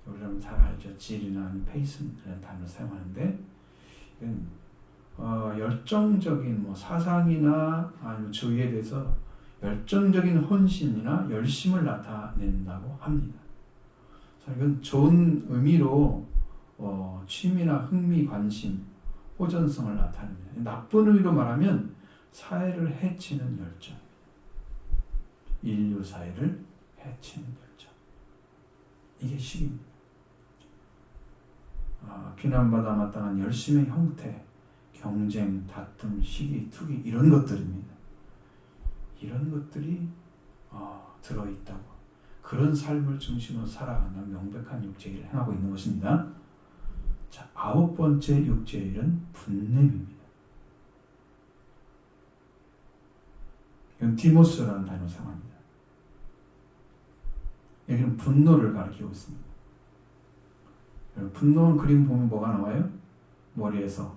우리는 잘 알죠. 질이나 페이스라는 단어를 사용하는데 이건 열정적인 사상이나 아니면 주의에 대해서 열정적인 혼신이나 열심을 나타낸다고 합니다. 자, 이건 좋은 의미로 취미나 흥미, 관심, 호전성을 나타냅니다. 나쁜 의미로 말하면 사회를 해치는 열정, 인류 사회를 해치는 열정. 이게 시기입니다. 비난받아 마땅한 열심의 형태, 경쟁, 다툼, 시기, 투기 이런 것들입니다. 이런 것들이 들어있다고. 그런 삶을 중심으로 살아가는 명백한 육체의 일을 행하고 있는 것입니다. 자, 아홉 번째 육체의 일은 분냄입니다. 이건 디모스라는 단어를 사용합니다. 여기는 분노를 가리키고 있습니다. 분노는 그림 보면 뭐가 나와요? 머리에서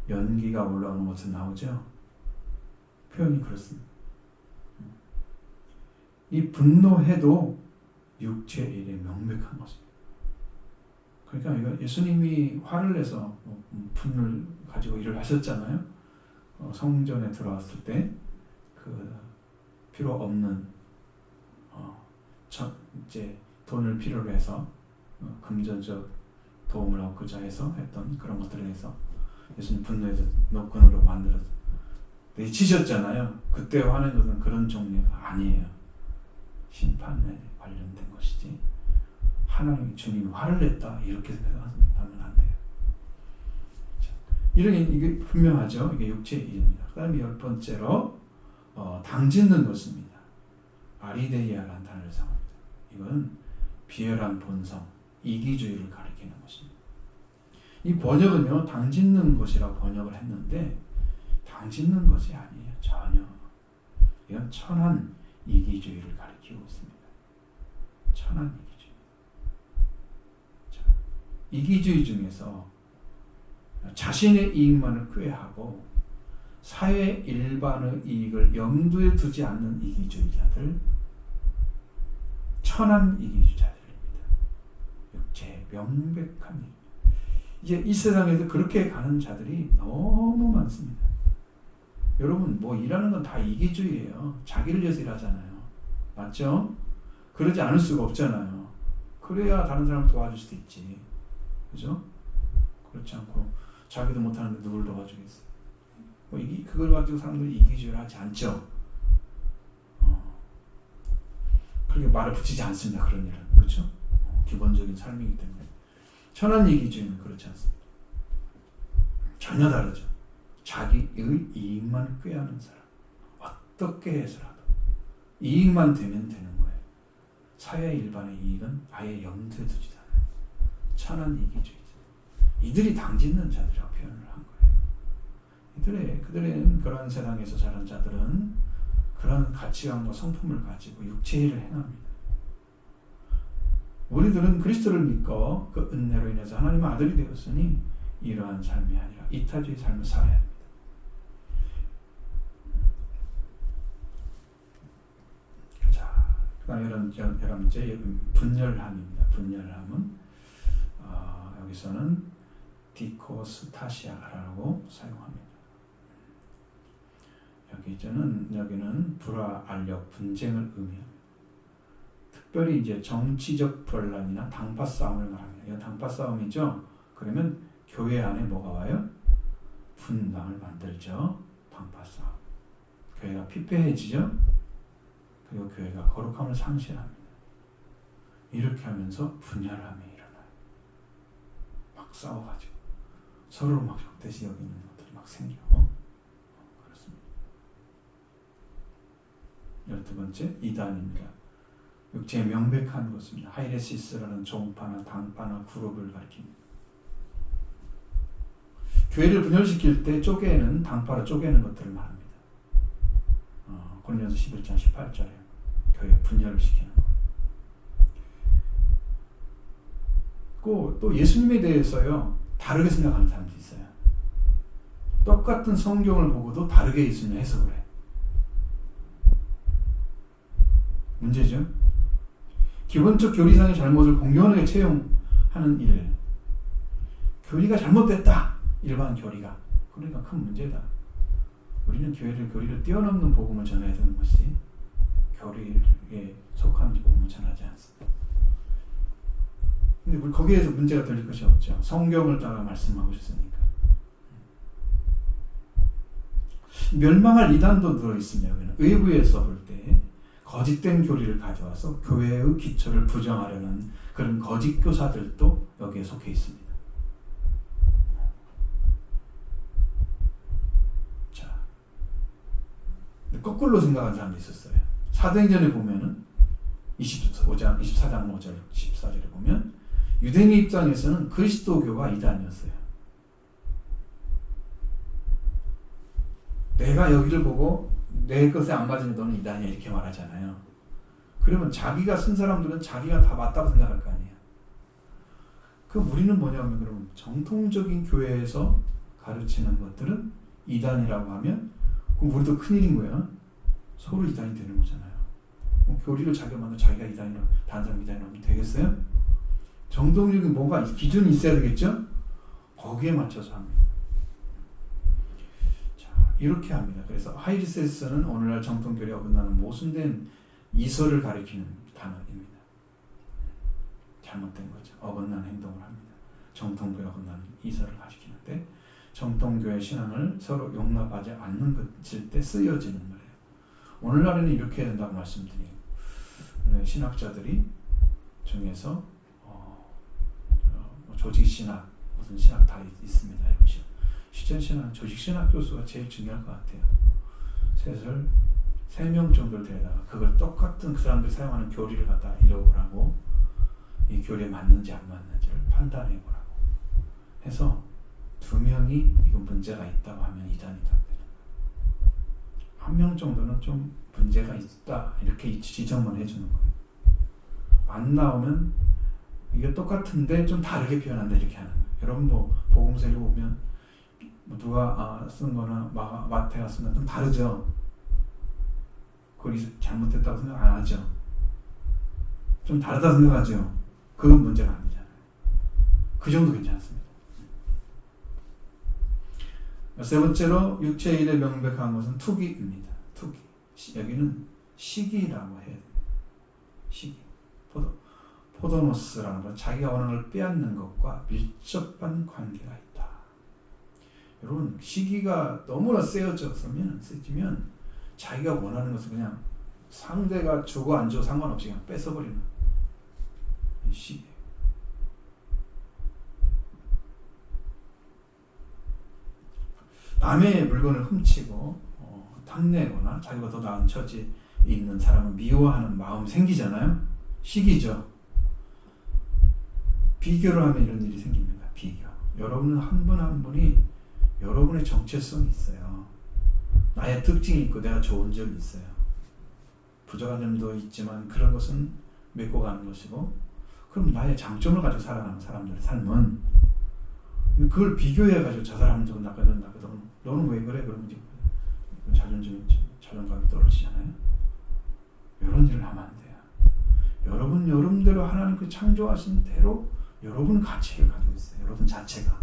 연기가 올라오는 것은 나오죠. 표현이 그렇습니다. 이 분노해도 육체의 일에 명백한 것입니다. 그러니까 이거 예수님이 화를 내서 분을 가지고 일을 하셨잖아요. 성전에 들어왔을 때 그 필요 없는 이제 돈을 필요로 해서 금전적 도움을 얻고자 해서 했던 그런 것들에 대해서 예수님 분노해서 노끈으로 만들어서 내치셨잖아요. 그때 화낸 것은 그런 종류가 아니에요. 심판에 관련된 것이지 하나님 주님이 화를 냈다 이렇게 생각하면 안 돼요. 자, 이게 분명하죠. 이게 육체의 일입니다. 그 다음에 열 번째로 당짓는 것입니다. 아리데이아라는 단어를 사용합니다. 이건 비열한 본성, 이기주의를 가리키는 것입니다. 이 번역은요, 당짓는 것이라고 번역을 했는데 당짓는 것이 아니에요. 전혀. 이건 천한 이기주의를 가리키고 있습니다. 천한 이기주의. 자, 이기주의 중에서 자신의 이익만을 꾀하고 사회 일반의 이익을 염두에 두지 않는 이기주의자들, 천한 이기주의자들입니다. 육체의 명백한 일. 이제 이 세상에서 그렇게 가는 자들이 너무 많습니다. 여러분, 일하는 건 다 이기주의예요. 자기를 위해서 일하잖아요. 맞죠? 그러지 않을 수가 없잖아요. 그래야 다른 사람을 도와줄 수도 있지. 그죠? 그렇지 않고 자기도 못하는데 누굴 도와주겠어요? 그걸 가지고 사람들이 이기주의를 하지 않죠. 그렇게 말을 붙이지 않습니다. 그런 일은. 그렇죠? 기본적인 삶이기 때문에 천한이기주의는 그렇지 않습니다. 전혀 다르죠. 자기의 이익만 꾀하는 사람. 어떻게 해서라도 이익만 되면 되는 거예요. 사회 일반의 이익은 아예 염두에 두지 않아요. 천한이기주의죠. 이들이 당짓는 자들이라고 표현을 한 거예요. 그들의 그런 세상에서 자란 자들은 그런 가치관과 성품을 가지고 육체일을 행합니다. 우리들은 그리스도를 믿고 그 은혜로 인해서 하나님의 아들이 되었으니 이러한 삶이 아니라 이타주의 삶을 살아야 합니다. 자, 그다음 11번째 분열함입니다. 분열함은 여기서는 디코스타시아라고 사용합니다. 여기는 불화, 알력, 분쟁을 의미합니다. 특별히 이제 정치적 분란이나 당파 싸움을 말합니다. 이건 당파 싸움이죠. 그러면 교회 안에 뭐가 와요? 분당을 만들죠. 당파 싸움. 교회가 피폐해지죠. 그리고 교회가 거룩함을 상실합니다. 이렇게 하면서 분열함이 일어나요. 막 싸워가지고 서로를 막 적대시 여기는 것들이 막 생겨. 그렇습니다. 12번째 이단입니다. 육체의 명백한 것입니다. 하이레시스라는 종파나 당파나 그룹을 가리킵니다. 교회를 분열시킬 때 쪼개는 당파로 쪼개는 것들을 말합니다. 고린도서 11장 18절에 교회 분열을 시키는 거. 또 예수님에 대해서요 다르게 생각하는 사람도 있어요. 똑같은 성경을 보고도 다르게 예수님 해석을 해. 문제죠. 기본적 교리상의 잘못을 공경하게 채용하는 일. 교리가 잘못됐다. 일반 교리가. 그러니까 큰 문제다. 우리는 교리를 뛰어넘는 복음을 전해야 되는 것이 교리에 속한 복음을 전하지 않습니다. 근데 거기에서 문제가 들릴 것이 없죠. 성경을 따라 말씀하고 있으니까. 멸망할 이단도 들어있습니다. 여기는 외부에서 볼 때 거짓된 교리를 가져와서 교회의 기초를 부정하려는 그런 거짓 교사들도 여기에 속해 있습니다. 자, 거꾸로 생각하는 사람도 있었어요. 사도행전에 보면은 24장 5절 14절에 보면 유대인의 입장에서는 그리스도교가 이단이었어요. 내가 여기를 보고 내 것에 안 맞으면 너는 이단이야 이렇게 말하잖아요. 그러면 자기가 쓴 사람들은 자기가 다 맞다고 생각할 거 아니에요. 그럼 우리는 뭐냐면 그러면 정통적인 교회에서 가르치는 것들은 이단이라고 하면 그럼 우리도 큰일인 거예요. 서로 이단이 되는 거잖아요. 교리를 자기가 만들어 자기가 이단이라고 다른 사람 이단이라고 하면 되겠어요? 정통적인 뭔가 기준이 있어야 되겠죠? 거기에 맞춰서 합니다. 이렇게 합니다. 그래서 하이리세스는 오늘날 정통교리에 어긋나는 모순된 이설을 가리키는 단어입니다. 잘못된 거죠. 어긋난 행동을 합니다. 정통교에 어긋나는 이설을 가리키는데 정통교회 신앙을 서로 용납하지 않는 것일 때 쓰여지는 거예요. 오늘날에는 이렇게 해야 된다고 말씀드려요. 신학자들이 중에서 조직신학, 무슨 신학 다 있습니다. 실전신학, 조직신학 교수가 제일 중요할 것 같아요. 3명 정도를 데려다가 그걸 똑같은 그 사람들이 사용하는 교리를 갖다 읽어보라고 이 교리에 맞는지 안 맞는지를 판단해보라고 해서 2명이 이건 문제가 있다고 하면 이단이다. 1명 정도는 좀 문제가 있다 이렇게 지적만 해주는 거예요. 안 나오면 이게 똑같은데 좀 다르게 표현한다 이렇게 하는 거예요. 여러분 뭐 복음서 읽어보면 누가 쓴 거나 마태가 쓴 거나 좀 다르죠. 거기서 잘못됐다고 생각 안 하죠. 좀 다르다 생각하죠. 그건 문제가 아니잖아요. 그 정도 괜찮습니다. 세 번째로 육체의 일에 명백한 것은 투기입니다. 투기. 여기는 시기라고 해야 돼요. 시기. 포도노스라는 건 자기가 원하는 걸 빼앗는 것과 밀접한 관계가 있다. 여러분 시기가 너무나 세지면 자기가 원하는 것을 그냥 상대가 주고 안 주고 상관없이 그냥 뺏어버리는 시기예요. 남의 물건을 훔치고 탐내거나 자기가 더 나은 처지에 있는 사람을 미워하는 마음 생기잖아요. 시기죠. 비교를 하면 이런 일이 생깁니다. 비교. 여러분은 한 분 한 분이 여러분의 정체성이 있어요. 나의 특징이 있고 내가 좋은 점이 있어요. 부족한 점도 있지만 그런 것은 메꿔 가는 것이고, 그럼 나의 장점을 가지고 살아가는 사람들의 삶은 그걸 비교해가지고 저 사람은 저건 나쁘든 너는 왜 그래? 그러면 자존감이 떨어지잖아요. 이런 일을 하면 안 돼요. 여러분대로 하나님 그 창조하신 대로 여러분 가치를 가지고 있어요. 여러분 자체가.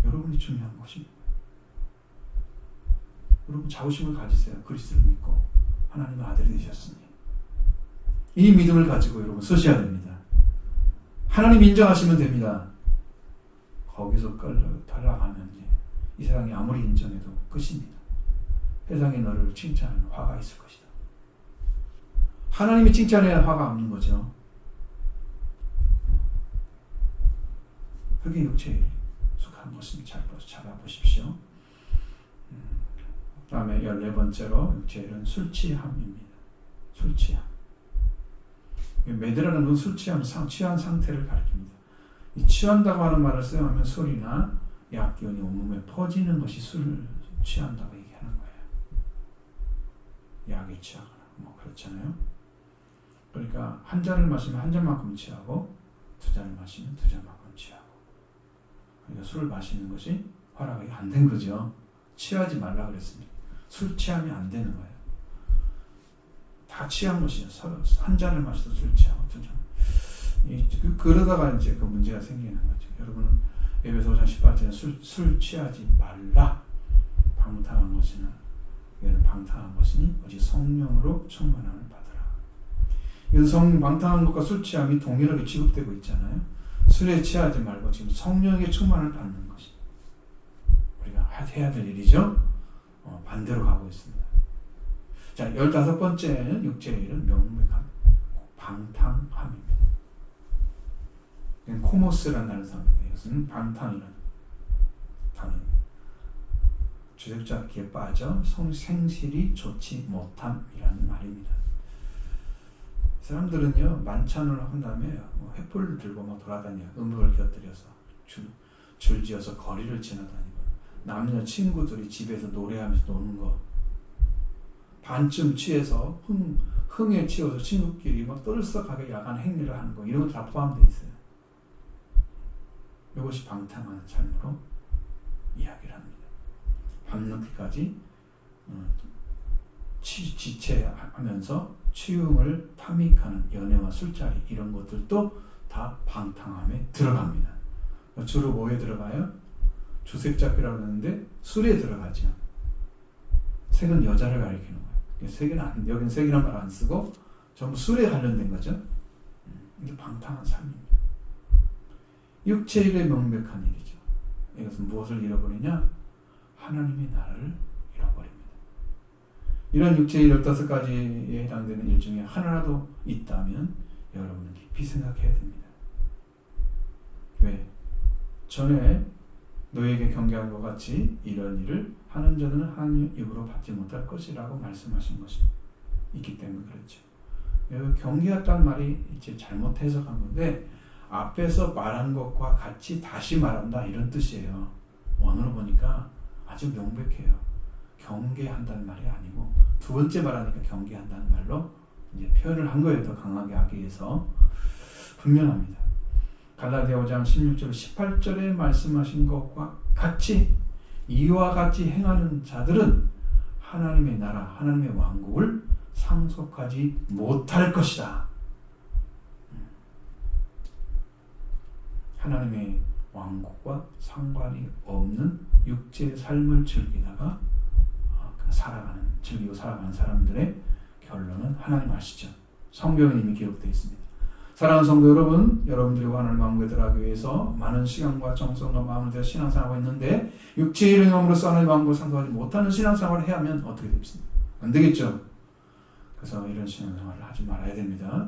여러분이 중요한 것입니다. 여러분 자부심을 가지세요. 그리스도를 믿고 하나님의 아들이 되셨으니. 이 믿음을 가지고 여러분 서셔야 됩니다. 하나님 인정하시면 됩니다. 거기서 탈락하면 이 세상이 아무리 인정해도 끝입니다. 세상이 너를 칭찬하는 화가 있을 것이다. 하나님이 칭찬해야 화가 없는 거죠. 그게 육체에 속한 것입니다. 잘 찾아보십시오. 그 다음에 14번째로 육체일은 술 취함입니다. 술 취함. 메드라는 건 술 취한 상태를 가리킵니다. 이 취한다고 하는 말을 사용하면 술이나 약기운이 온몸에 퍼지는 것이 술을 취한다고 얘기하는 거예요. 약에 취하거나 뭐 그렇잖아요. 그러니까 한 잔을 마시면 한 잔만큼 취하고 두 잔을 마시면 두 잔만큼 취하고. 그러니까 술을 마시는 것이 허락이 안 된 거죠. 취하지 말라 그랬습니다. 술 취하면 안 되는 거예요. 다 취한 것이죠. 한 잔을 마셔도 술 취하고 두 잔. 그러다가 이제 그 문제가 생기는 거죠. 여러분은 에베소 5장 18절에 술 취하지 말라. 방탕한 것이는 이거는 방탕한 것이니 오직 성령으로 충만함을 받으라. 이건 방탕한 것과 술 취함이 동일하게 취급되고 있잖아요. 술에 취하지 말고 지금 성령의 충만을 받는 것이 우리가 해야 될 일이죠. 반대로 가고 있습니다. 자, 15번째는 육체의 일은 명백한 방탕함입니다. 코모스라는 단어를 사용합니다. 이것은 방탕이라는 단어입니다. 주석자기에 빠져 생실이 좋지 못함이라는 말입니다. 사람들은요, 만찬을 한 다음에 횃불을 들고 막 돌아다녀요. 음악을 곁들여서 줄지어서 거리를 지나다니고, 남녀 친구들이 집에서 노래하면서 노는 거, 반쯤 취해서 흥에 취해서 친구끼리 막 떠들썩하게 야간 행위를 하는 거, 이런 거 다 포함되어 있어요. 이것이 방탕한 삶으로 이야기를 합니다. 밤늦게까지 지체하면서 취음을 탐닉하는 연애와 술자리, 이런 것들도 다 방탕함에 들어갑니다. 주로 뭐에 들어가요? 주색잡기라고 하는데 술에 들어가죠. 색은 여자를 가리키는 거예요. 색은 여기는 색이란 말 안 쓰고 전부 술에 관련된 거죠. 이게 방탕한 삶입니다. 육체일의 명백한 일이죠. 이것은 무엇을 잃어버리냐? 하나님의 나라를 잃어버립니다. 이런 육체의 15가지에 해당되는 일 중에 하나라도 있다면 여러분은 깊이 생각해야 됩니다. 왜? 전에 너에게 경계한 것 같이 이런 일을 하는 자들은 하나님의 입으로 받지 못할 것이라고 말씀하신 것이 있기 때문에 그렇죠. 여기 경계했다는 말이 이제 잘못 해석한 건데, 앞에서 말한 것과 같이 다시 말한다, 이런 뜻이에요. 원어로 보니까 아주 명백해요. 경계한다는 말이 아니고 두 번째 말하니까 경계한다는 말로 이제 표현을 한 거예요. 더 강하게 하기 위해서. 분명합니다. 갈라디아 5장 16절 18절에 말씀하신 것과 같이 이와 같이 행하는 자들은 하나님의 나라, 하나님의 왕국을 상속하지 못할 것이다. 하나님의 왕국과 상관이 없는 육체의 삶을 즐기다가 즐기고 살아가는 사람들의 결론은 하나님 아시죠? 성경에 이미 기록되어 있습니다. 사랑하는 성도 여러분, 여러분들이 하나님 왕국에 들어가기 위해서 많은 시간과 정성과 마음을 들여 신앙생활하고 있는데 육체의 행함으로써 하나님 왕국을 상속하지 못하는 신앙생활을 해야 하면 어떻게 되겠습니까? 안 되겠죠? 그래서 이런 신앙생활을 하지 말아야 됩니다.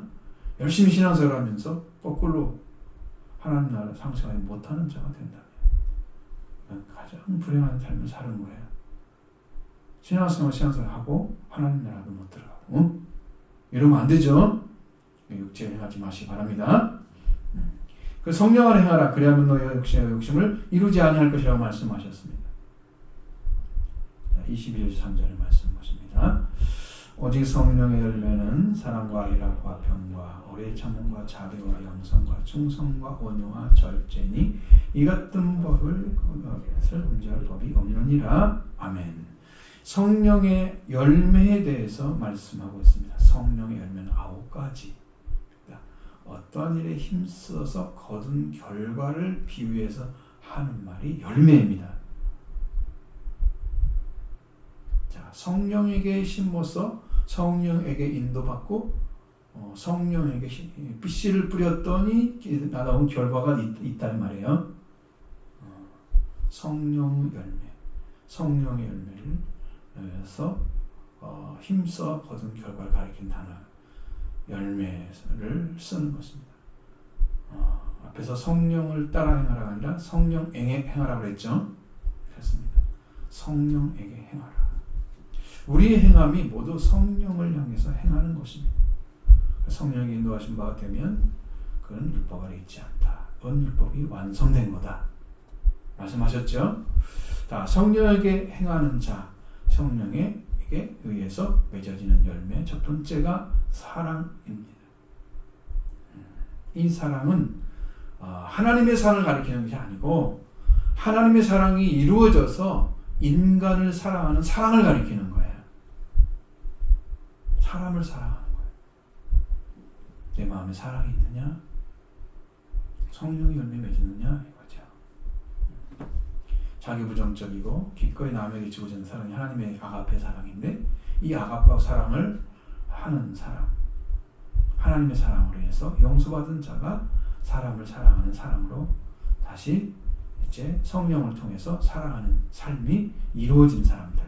열심히 신앙생활을 하면서 거꾸로 하나님 나라를 상속하지 못하는 자가 된다면 가장 불행한 삶을 사는 거예요. 신앙생활 하고 하나님 나라도 못 들어가고 이러면 안 되죠. 육체에 행하지 마시기 바랍니다. 그 성령 안에 행하라. 그리하면 너의 욕심을 이루지 아니할 것이라고 말씀하셨습니다. 22절 3절의 말씀 보십니다. 오직 성령의 열매는 사랑과 희락과 평과 오래 참음과 자비와 양선과 충성과 온유와 절제니 이 같은 법을 음지할 법이 없느니라. 아멘. 성령의 열매에 대해서 말씀하고 있습니다. 성령의 열매는 9가지. 어떠한 일에 힘써서 거둔 결과를 비유해서 하는 말이 열매입니다. 자, 성령에게 심어서 성령에게 인도받고 성령에게 씨를 뿌렸더니 나온 결과가 있단 말이에요. 성령 열매, 성령의 열매를 해서 힘써 거둔 결과를 가리킨 단어 열매를 쓰는 것입니다. 앞에서 성령을 따라 행하라가 아니라 성령에게 행하라 그랬죠. 그렇습니다. 성령에게 행하라. 우리의 행함이 모두 성령을 향해서 행하는 것입니다. 성령이 인도하신 바가 되면 그건 율법 아래 있지 않다. 그건 율법이 완성된 거다. 말씀하셨죠? 자, 성령에게 행하는 자, 성령에게 의해서 맺어지는 열매. 첫 번째가 사랑입니다. 이 사랑은 하나님의 사랑을 가리키는 것이 아니고 하나님의 사랑이 이루어져서 인간을 사랑하는 사랑을 가리키는 거예요. 사람을 사랑하는 거예요. 내 마음에 사랑이 있느냐? 성령의 열매 맺느냐? 이거죠. 자기부정적이고 기꺼이 남에게 주어지는 사랑이 하나님의 아가페 사랑인데 이 아가페 사랑을 하는 사람, 하나님의 사랑으로 인해서 용서받은 자가 사람을 사랑하는 사랑으로 다시 이제 성령을 통해서 사랑하는 삶이 이루어진 사람들.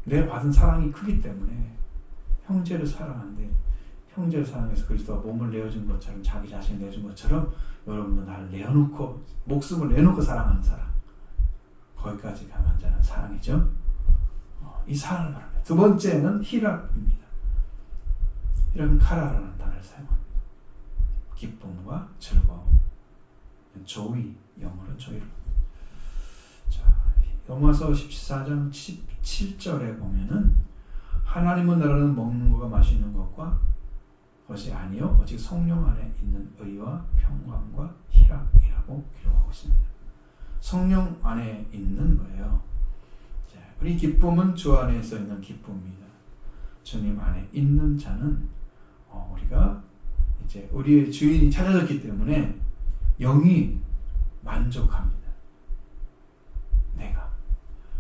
내 받은 사랑이 크기 때문에 형제를 사랑하는데 형제를 사랑해서 그리스도가 몸을 내어준 것처럼 자기 자신을 내준 것처럼 여러분도 나를 내어놓고 목숨을 내놓고 사랑하는 사랑. 거기까지 가면 자는 사랑이죠. 이 사랑을 말합니다. 두 번째는 희락입니다. 희락은 카라라는 단어를 사용합니다. 기쁨과 즐거움, 조이, 영어로 조이로. 자, 로마서 14장 17절에 보면은 하나님의 나라는 먹는 것과 마시는 것과 것이 아니요 오직 성령 안에 있는 의와 평강과 희락이라고 기록하고 있습니다. 성령 안에 있는 거예요. 자, 우리 기쁨은 주 안에서 있는 기쁨입니다. 주님 안에 있는 자는 우리가 이제 우리의 주인이 찾아졌기 때문에 영이 만족합니다. 내가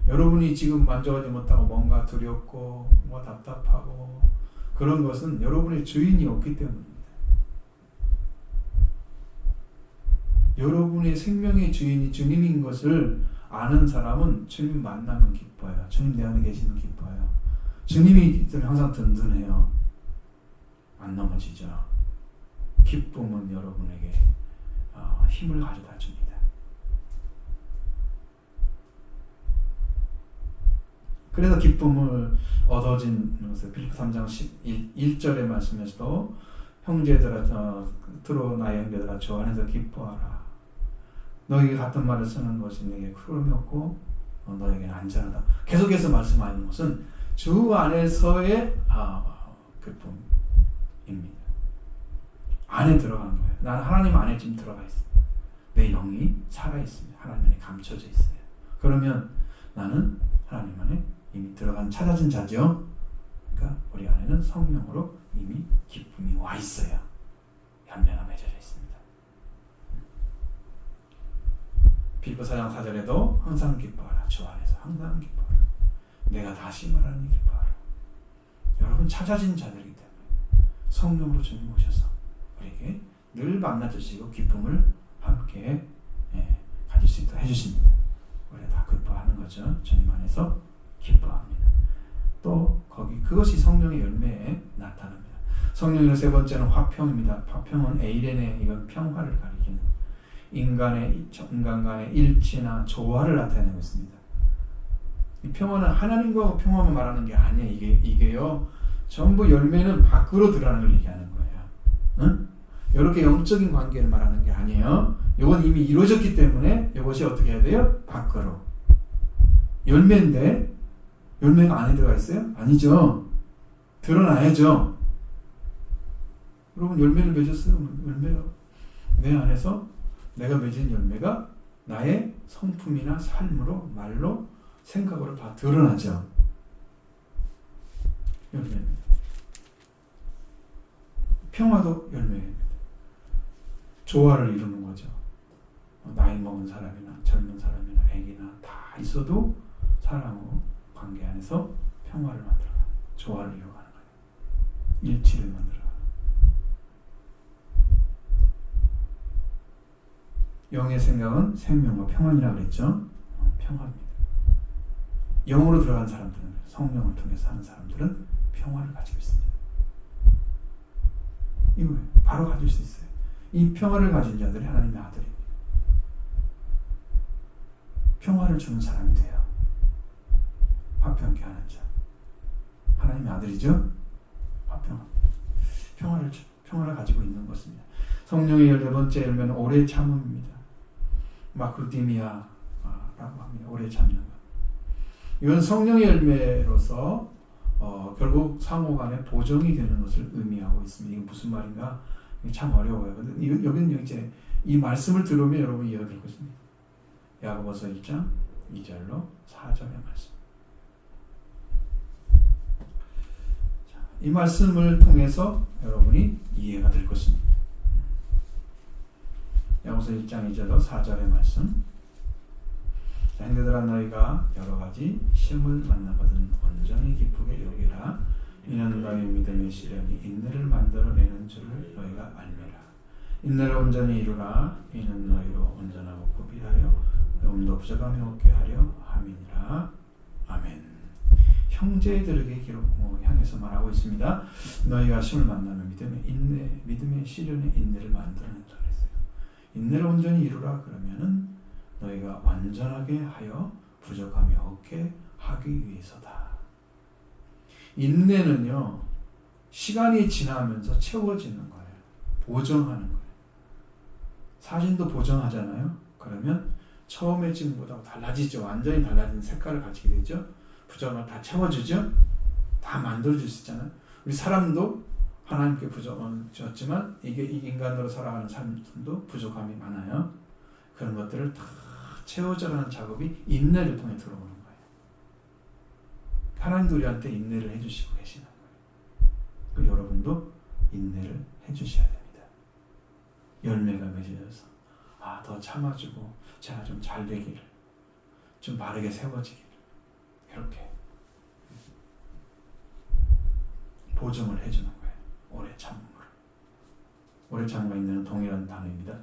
여러분이 지금 만족하지 못하고 뭔가 두렵고 뭔가 답답하고 그런 것은 여러분의 주인이 없기 때문입니다. 여러분의 생명의 주인이 주님인 것을 아는 사람은 주님 만나면 기뻐요. 주님 내 안에 계시면 기뻐요. 주님이 항상 든든해요. 안 넘어지죠. 기쁨은 여러분에게 힘을 가져다 줍니다. 그래서 기쁨을 얻어진 것을 빌립보 3장 11절의 말씀에서도 형제들아 들어 나의 형제들아 주 안에서 기뻐하라. 너에게 같은 말을 쓰는 것이 내게 크름이 없고 너에게는 안전하다. 계속해서 말씀하는 것은 주 안에서의 기쁨입니다. 안에 들어간 거예요. 나는 하나님 안에 지금 들어가 있어요. 내 영이 살아있습니다. 하나님 안에 감춰져 있어요. 그러면 나는 하나님 안에 이미 들어간 찾아진 자죠. 그러니까 우리 안에는 성령으로 이미 기쁨이 와 있어요. 열매가 맺어져 있습니다. 빌립보 4장 4절에도 항상 기뻐하라. 주 안에서 항상 기뻐하라. 내가 다시 말하는 기뻐하라. 여러분 찾아진 자들이기 때문에 성령으로 주님 오셔서 우리에게 늘 만나주시고 기쁨을 함께 가질 수 있도록 해주십니다. 우리가 다 기뻐하는 거죠. 주님 안에서 기뻐합니다. 또 그것이 성령의 열매에 나타납니다. 성령의 세 번째는 화평입니다. 화평은 에이레네, 이건 평화를 가리키는 인간 간의 일치나 조화를 나타내고 있습니다. 이 평화는 하나님과 평화만 말하는 게 아니에요. 이게요. 전부 열매는 밖으로 드러나는 걸 얘기하는 거예요. 응? 이렇게 영적인 관계를 말하는 게 아니에요. 이건 이미 이루어졌기 때문에 이것이 어떻게 해야 돼요? 밖으로. 열매인데 열매가 안에 들어가 있어요? 아니죠. 드러나야죠. 여러분 열매를 맺었어요? 열매가 내 안에서 내가 맺은 열매가 나의 성품이나 삶으로 말로 생각으로 다 드러나죠. 열매입니다. 평화도 열매입니다. 조화를 이루는 거죠. 나이 먹은 사람이나 젊은 사람이나 애기나 다 있어도 사랑으로 관계 안에서 평화를 만들어가는, 조화를 이루어가는 거예요. 일치를 만들어가는. 영의 생각은 생명과 평안이라고 그랬죠. 평화입니다. 영으로 들어간 사람들은, 성령을 통해서 하는 사람들은 평화를 가지고 있습니다. 이거 바로 가질 수 있어요. 이 평화를 가진 자들이 하나님의 아들입니다. 평화를 주는 사람이 돼요. 화평케 하는 자. 하나님의 아들이죠? 평화를 가지고 있는 것입니다. 성령의 14번째 열매는 오래 참음입니다. 마크루디미아라고 합니다. 오래 참는 것. 이건 성령의 열매로서 결국 상호 간에 보정이 되는 것을 의미하고 있습니다. 이게 무슨 말인가? 참 어려워요. 근데 여기는 이제 이 말씀을 들으면 여러분 이해가 될 것입니다. 야고보서 1장 2절로 4절의 말씀. 자, 이 말씀을 통해서 여러분이 이해가 될 것입니다. 야고보서 1장 2절로 4절의 말씀. 형제들아 너희가 여러 가지 시험을 만나거든 온전히 기쁘게 여기라. 이는 너희 믿음의 시련이 인내를 만들어내는 줄을 너희가 알미라. 인내를 온전히 이루라. 이는 너희로 온전하고 구비하여 영도 부족함이 없게 하려 함이니라. 아멘. 형제들에게 향해서 말하고 있습니다. 너희가 시험을 만나면 믿음의 시련의 인내를 만들어낸다 그랬어요. 인내를 온전히 이루라 그러면은 너희가 완전하게 하여 부족함이 없게 하기 위해서다. 인내는요, 시간이 지나면서 채워지는 거예요. 보정하는 거예요. 사진도 보정하잖아요. 그러면 처음에 찍은 것보다 달라지죠. 완전히 달라진 색깔을 가지게 되죠. 부족함을 다 채워주죠. 다 만들어줄 수 있잖아요. 우리 사람도 하나님께 부족함을 주었지만 이게 인간으로 살아가는 삶도 부족함이 많아요. 그런 것들을 다 채워져가는 작업이 인내를 통해 들어오는 거예요. 하나님도 우리한테 인내를 해주시고 계시는 거예요. 여러분도 인내를 해주셔야 됩니다. 열매가 맺어져서 더 참아주고 제가 좀 잘 되기를, 좀 바르게 세워지기를 이렇게 보정을 해주는 거예요. 오래 참음으로. 오래 참음과 인내는 동일한 단어입니다.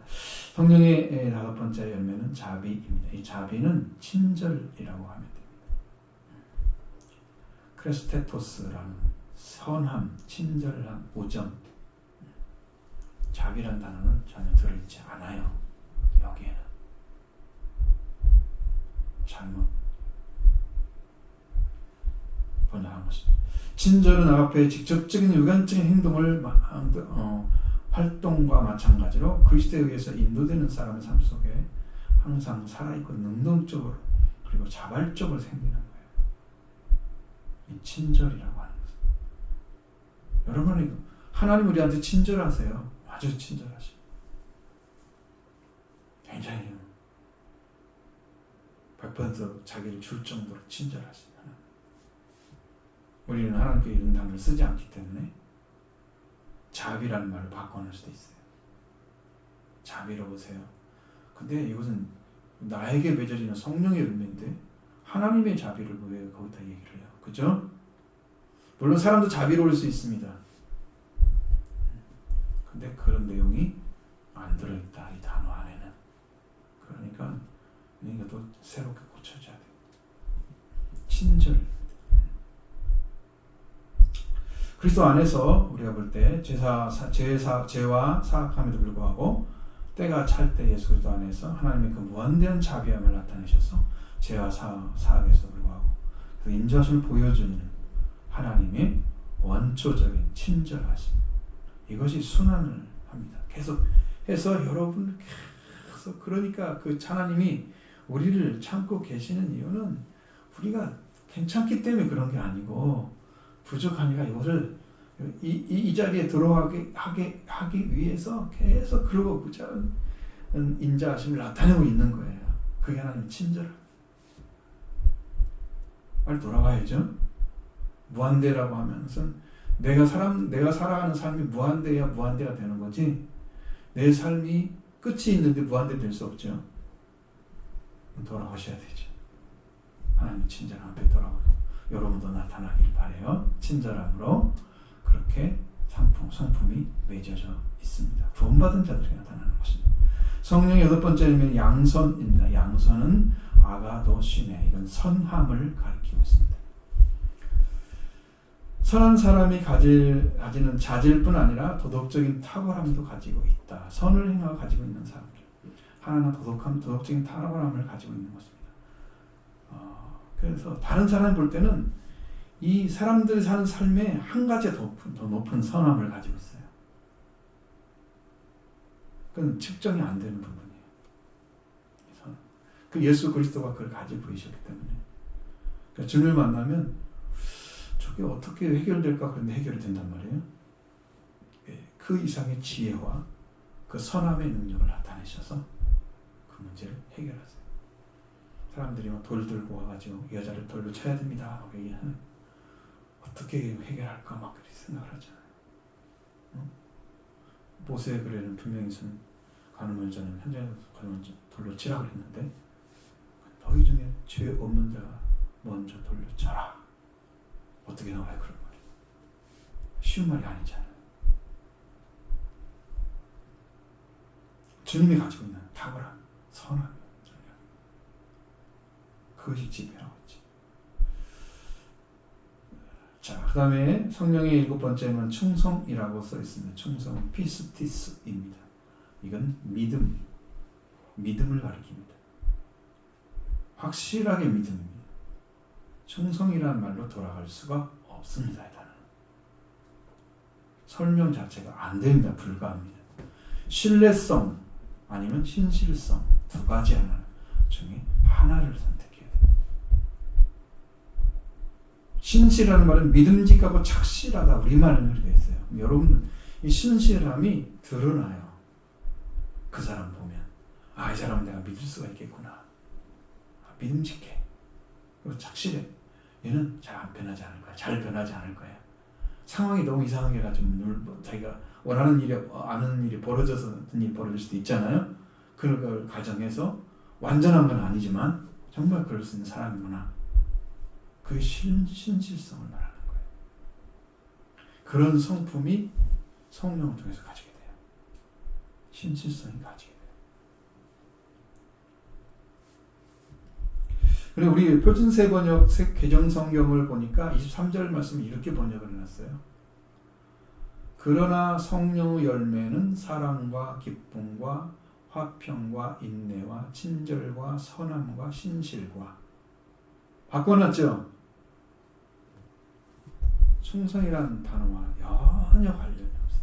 성령의 5번째 열매는 자비입니다. 이 자비는 친절이라고 하면 됩니다. 크레스테토스라는 선함, 친절함, 우정. 자비란 단어는 전혀 들어있지 않아요. 여기에는 잘못 번역한 것입니다. 친절은 앞에 직접적인 유관적인 행동을 활동과 마찬가지로 그리스도에 의해서 인도되는 사람의 삶 속에 항상 살아있고 능동적으로 그리고 자발적으로 생기는 거예요. 이 친절이라고 하는 것은. 여러분, 하나님 우리한테 친절하세요. 아주 친절하시고 굉장히 100% 자기를 줄 정도로 친절하신 하나님. 우리는 하나님께 이런 단어를 쓰지 않기 때문에 자비라는 말을 바꿔놓을 수도 있어요. 자비로 보세요. 근데 이것은 나에게 맺어지는 성령의 열매인데 하나님의 자비를 왜 거기다 얘기를 해요? 그죠? 물론 사람도 자비로울 수 있습니다. 근데 그런 내용이 안 들어있다. 이 단어 안에는. 그러니까 이것도 새롭게 고쳐져야 돼요. 친절. 그리스도 안에서 우리가 볼 때 죄와 사악함에도 불구하고 때가 찰 때 예수 그리스도 안에서 하나님의 그 무한대한 자비함을 나타내셔서 죄와 사악에서 불구하고 그 인자심을 보여주는 하나님의 원초적인 친절하심, 이것이 순환을 합니다. 계속 해서 여러분 계속, 그러니까 그 하나님이 우리를 참고 계시는 이유는 우리가 괜찮기 때문에 그런 게 아니고 부족하니까 이거를 이 자리에 들어가게 하기 위해서 계속 그러고 부자은 인자하심을 나타내고 있는 거예요. 그게 하나님 친절. 빨리 돌아가야죠. 무한대라고 하면서 내가 살아가는 삶이 무한대야 무한대가 되는 거지. 내 삶이 끝이 있는데 무한대 될 수 없죠. 돌아가셔야 되죠. 하나님 친절함 앞에 돌아오고 여러분도 나타나길 바래요. 친절함으로 그렇게 성품이 맺어져 있습니다. 구원받은 자들이 나타나는 것입니다. 성령의 여덟 번째 의미는 양선입니다. 양선은 아가도시네, 이건 선함을 가리키고 있습니다. 선한 사람이 가지는 자질뿐 아니라 도덕적인 탁월함도 가지고 있다. 선을 행하고 가지고 있는 사람들, 하나는 도덕적인 탁월함을 가지고 있는 것입니다. 그래서 다른 사람이 볼 때는 이 사람들이 사는 삶에 한 가지 더 높은 선함을 가지고 있어요. 그건 측정이 안 되는 부분이에요. 그 예수 그리스도가 그걸 가지고 보이셨기 때문에. 그러니까 주님을 만나면 저게 어떻게 해결될까, 그런데 해결이 된단 말이에요. 그 이상의 지혜와 그 선함의 능력을 나타내셔서 그 문제를 해결하세요. 사람들이 막 돌 들고 와가지고 여자를 돌로 쳐야 됩니다. 어떻게 해결할까 막 그렇게 생각을 하잖아요. 모세의 글에는 분명히 가늠을 저는 현장에서 가늠을 돌로 치라고 했는데 너희 중에 죄 없는 자가 먼저 돌로 쳐라. 어떻게 나와요 그런 말이? 쉬운 말이 아니잖아요. 주님이 가지고 있는 탁월한 선함, 그것이 지배하고 있지. 자, 그 다음에 성령의 일곱 번째는 충성이라고 써 있습니다. 충성은 피스티스입니다. 이건 믿음을 가리킵니다. 확실하게 믿음입니다. 충성이라는 말로 돌아갈 수가 없습니다. 일단은 설명 자체가 안 됩니다. 불가합니다. 신뢰성 아니면 신실성, 두 가지 하나 중에 하나를 선택해야 됩니다. 신실하는 말은 믿음직하고 착실하다, 우리말은 그렇게 있어요. 여러분은 이 신실함이 드러나요. 그 사람 보면 이 사람은 내가 믿을 수가 있겠구나. 믿음직해. 그리고 착실해. 얘는 잘 안 변하지 않을 거야. 잘 변하지 않을 거야. 상황이 너무 이상하게 가지고 자기가 원하는 일이 아는 일이 벌어져서 어떤 일이 벌어질 수도 있잖아요. 그걸 가정해서 완전한 건 아니지만 정말 그럴 수 있는 사람이구나. 그게 신실성을 말하는 거예요. 그런 성품이 성령을 통해서 가지게 돼요. 신실성이 가지게 돼요. 그리고 우리 표준세 번역 개정 성경을 보니까 23절 말씀을 이렇게 번역을 해놨어요. 그러나 성령의 열매는 사랑과 기쁨과 화평과 인내와 친절과 선함과 신실과. 바꿔놨죠? 충성이라는 단어와 전혀 관련이 없어요.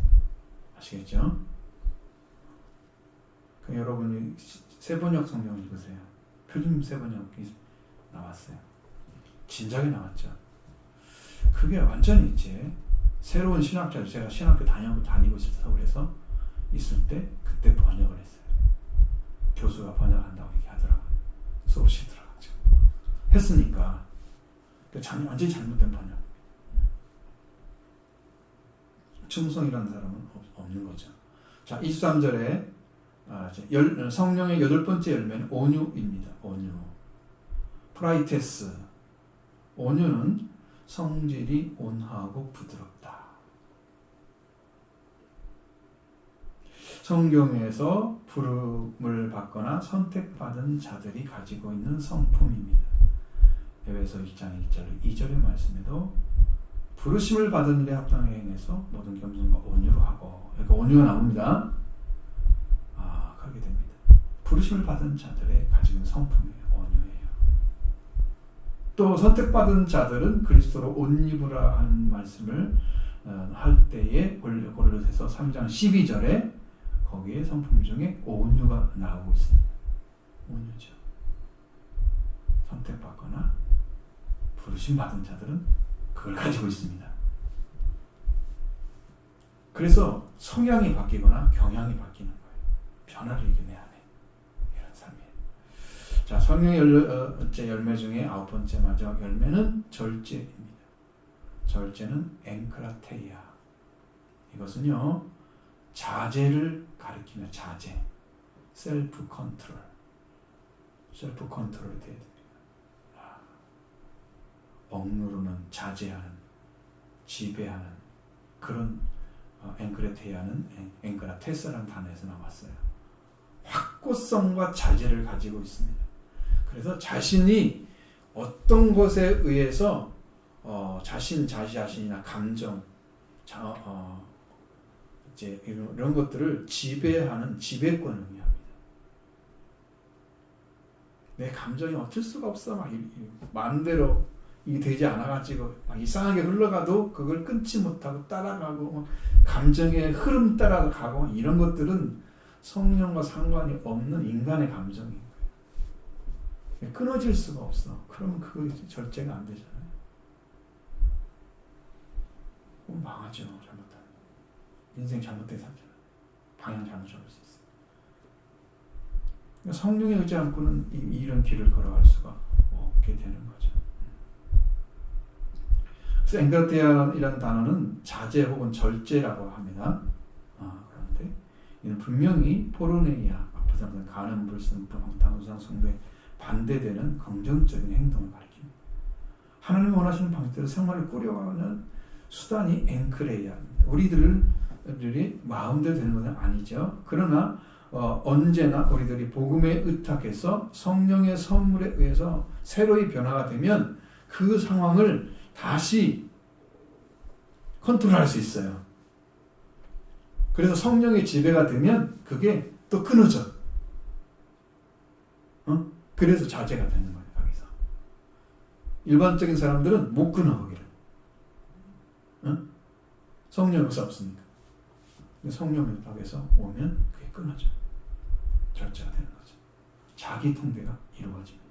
아시겠죠? 그럼 여러분이 세번역 성경을 읽으세요. 표준 세번역이 나왔어요. 진작에 나왔죠. 그게 완전히 이제 새로운 신학자들, 제가 신학교 다니고 있을 때 서울에서 있을 때 그때 번역을 했어요. 교수가 번역한다고 얘기하더라고요. 수업실 들어가죠. 했으니까 완전히 잘못된 번역. 충성이라는 사람은 없는 거죠. 자, 23절에 성령의 여덟 번째 열매는 온유입니다. 온유. 프라이테스. 온유는 성질이 온화하고 부드럽다. 성경에서 부름을 받거나 선택받은 자들이 가지고 있는 성품입니다. 에베소 2장 2절의 말씀에도 부르심을 받은 일에 합당하게 행해서 모든 겸손과 온유로 하고, 그러니까 온유가 나옵니다. 부르심을 받은 자들의 가지고 있는 성품이에요. 온유예요. 또 선택받은 자들은 그리스도로 옷 입으라 하는 말씀을 할 때에 고린도서 3장 12절에 거기에 성품 중에 온유가 나오고 있습니다. 온유죠. 선택받거나 부르심 받은 자들은 그걸 가지고 있습니다. 그래서 성향이 바뀌거나 경향이 바뀌는 거예요. 변화를 이겨내야 해. 이런 삶이에요. 자, 성령의 열매 중에 9번째 마지막 열매는 절제입니다. 절제는 앵크라테이아. 이것은요, 자제를 가리키며 자제. 셀프 컨트롤. 셀프 컨트롤이 돼야 됩니다. 억누르는, 자제하는, 지배하는 그런 앵크라테이아는 앵크라테스라는 단어에서 나왔어요. 확고성과 자제를 가지고 있습니다. 그래서 자신이 어떤 것에 의해서 자신이나 감정, 이제 이런 것들을 지배하는 지배권을 의미합니다. 내 감정이 어쩔 수가 없어. 막 마음대로 이게 되지 않아가지고 막 이상하게 흘러가도 그걸 끊지 못하고 따라가고 감정의 흐름 따라 가고 이런 것들은 성령과 상관이 없는 인간의 감정인 거예요. 끊어질 수가 없어. 그러면 그거 절제가 안 되잖아요. 그럼 망하죠. 잘못하면. 인생 잘못된 살잖아요. 방향 잘못 잡을 수 있어요. 그러니까 성령에 의지 않고는 이런 길을 걸어갈 수가 없게 되는 거죠. 그래서 앵크라테이아이라는 단어는 자제 혹은 절제라고 합니다. 그런데 이는 분명히 포르네이아, 앞에서 말한 가늠, 불순, 방탕우상, 숭배 반대되는 긍정적인 행동을 가리킵니다. 하나님이 원하시는 방식대로 생활을 꾸려가는 수단이 앵크레이아입니다. 우리들이 마음대로 되는 것은 아니죠. 그러나 언제나 우리들이 복음에 의탁해서 성령의 선물에 의해서 새로이 변화가 되면 그 상황을 다시 컨트롤할 수 있어요. 그래서 성령의 지배가 되면 그게 또 끊어져. 그래서 자제가 되는 거예요. 거기서. 일반적인 사람들은 못 끊어 거기를. 성령이 없으니까. 성령의 밖에서 오면 그게 끊어져. 절제가 되는 거죠. 자기 통제가 이루어집니다.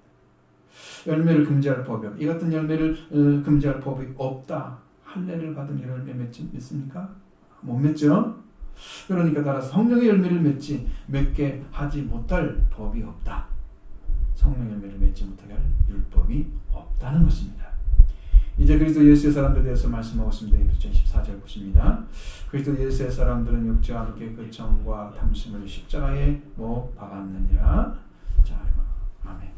열매를 금지할 법이 없다. 이 같은 열매를 금지할 법이 없다. 할례를 받은 열매 맺습니까? 못 맺죠? 그러니까 따라서 성령의 열매를 맺게 하지 못할 법이 없다. 성령의 열매를 맺지 못하게 할 율법이 없다는 것입니다. 이제 그리스도 예수의 사람들에 대해서 말씀하고 있습니다. 14절 보십니다. 그리스도 예수의 사람들은 육체와 함께 그 정과 탐심을 십자가에 못 박았느니라. 자, 아멘.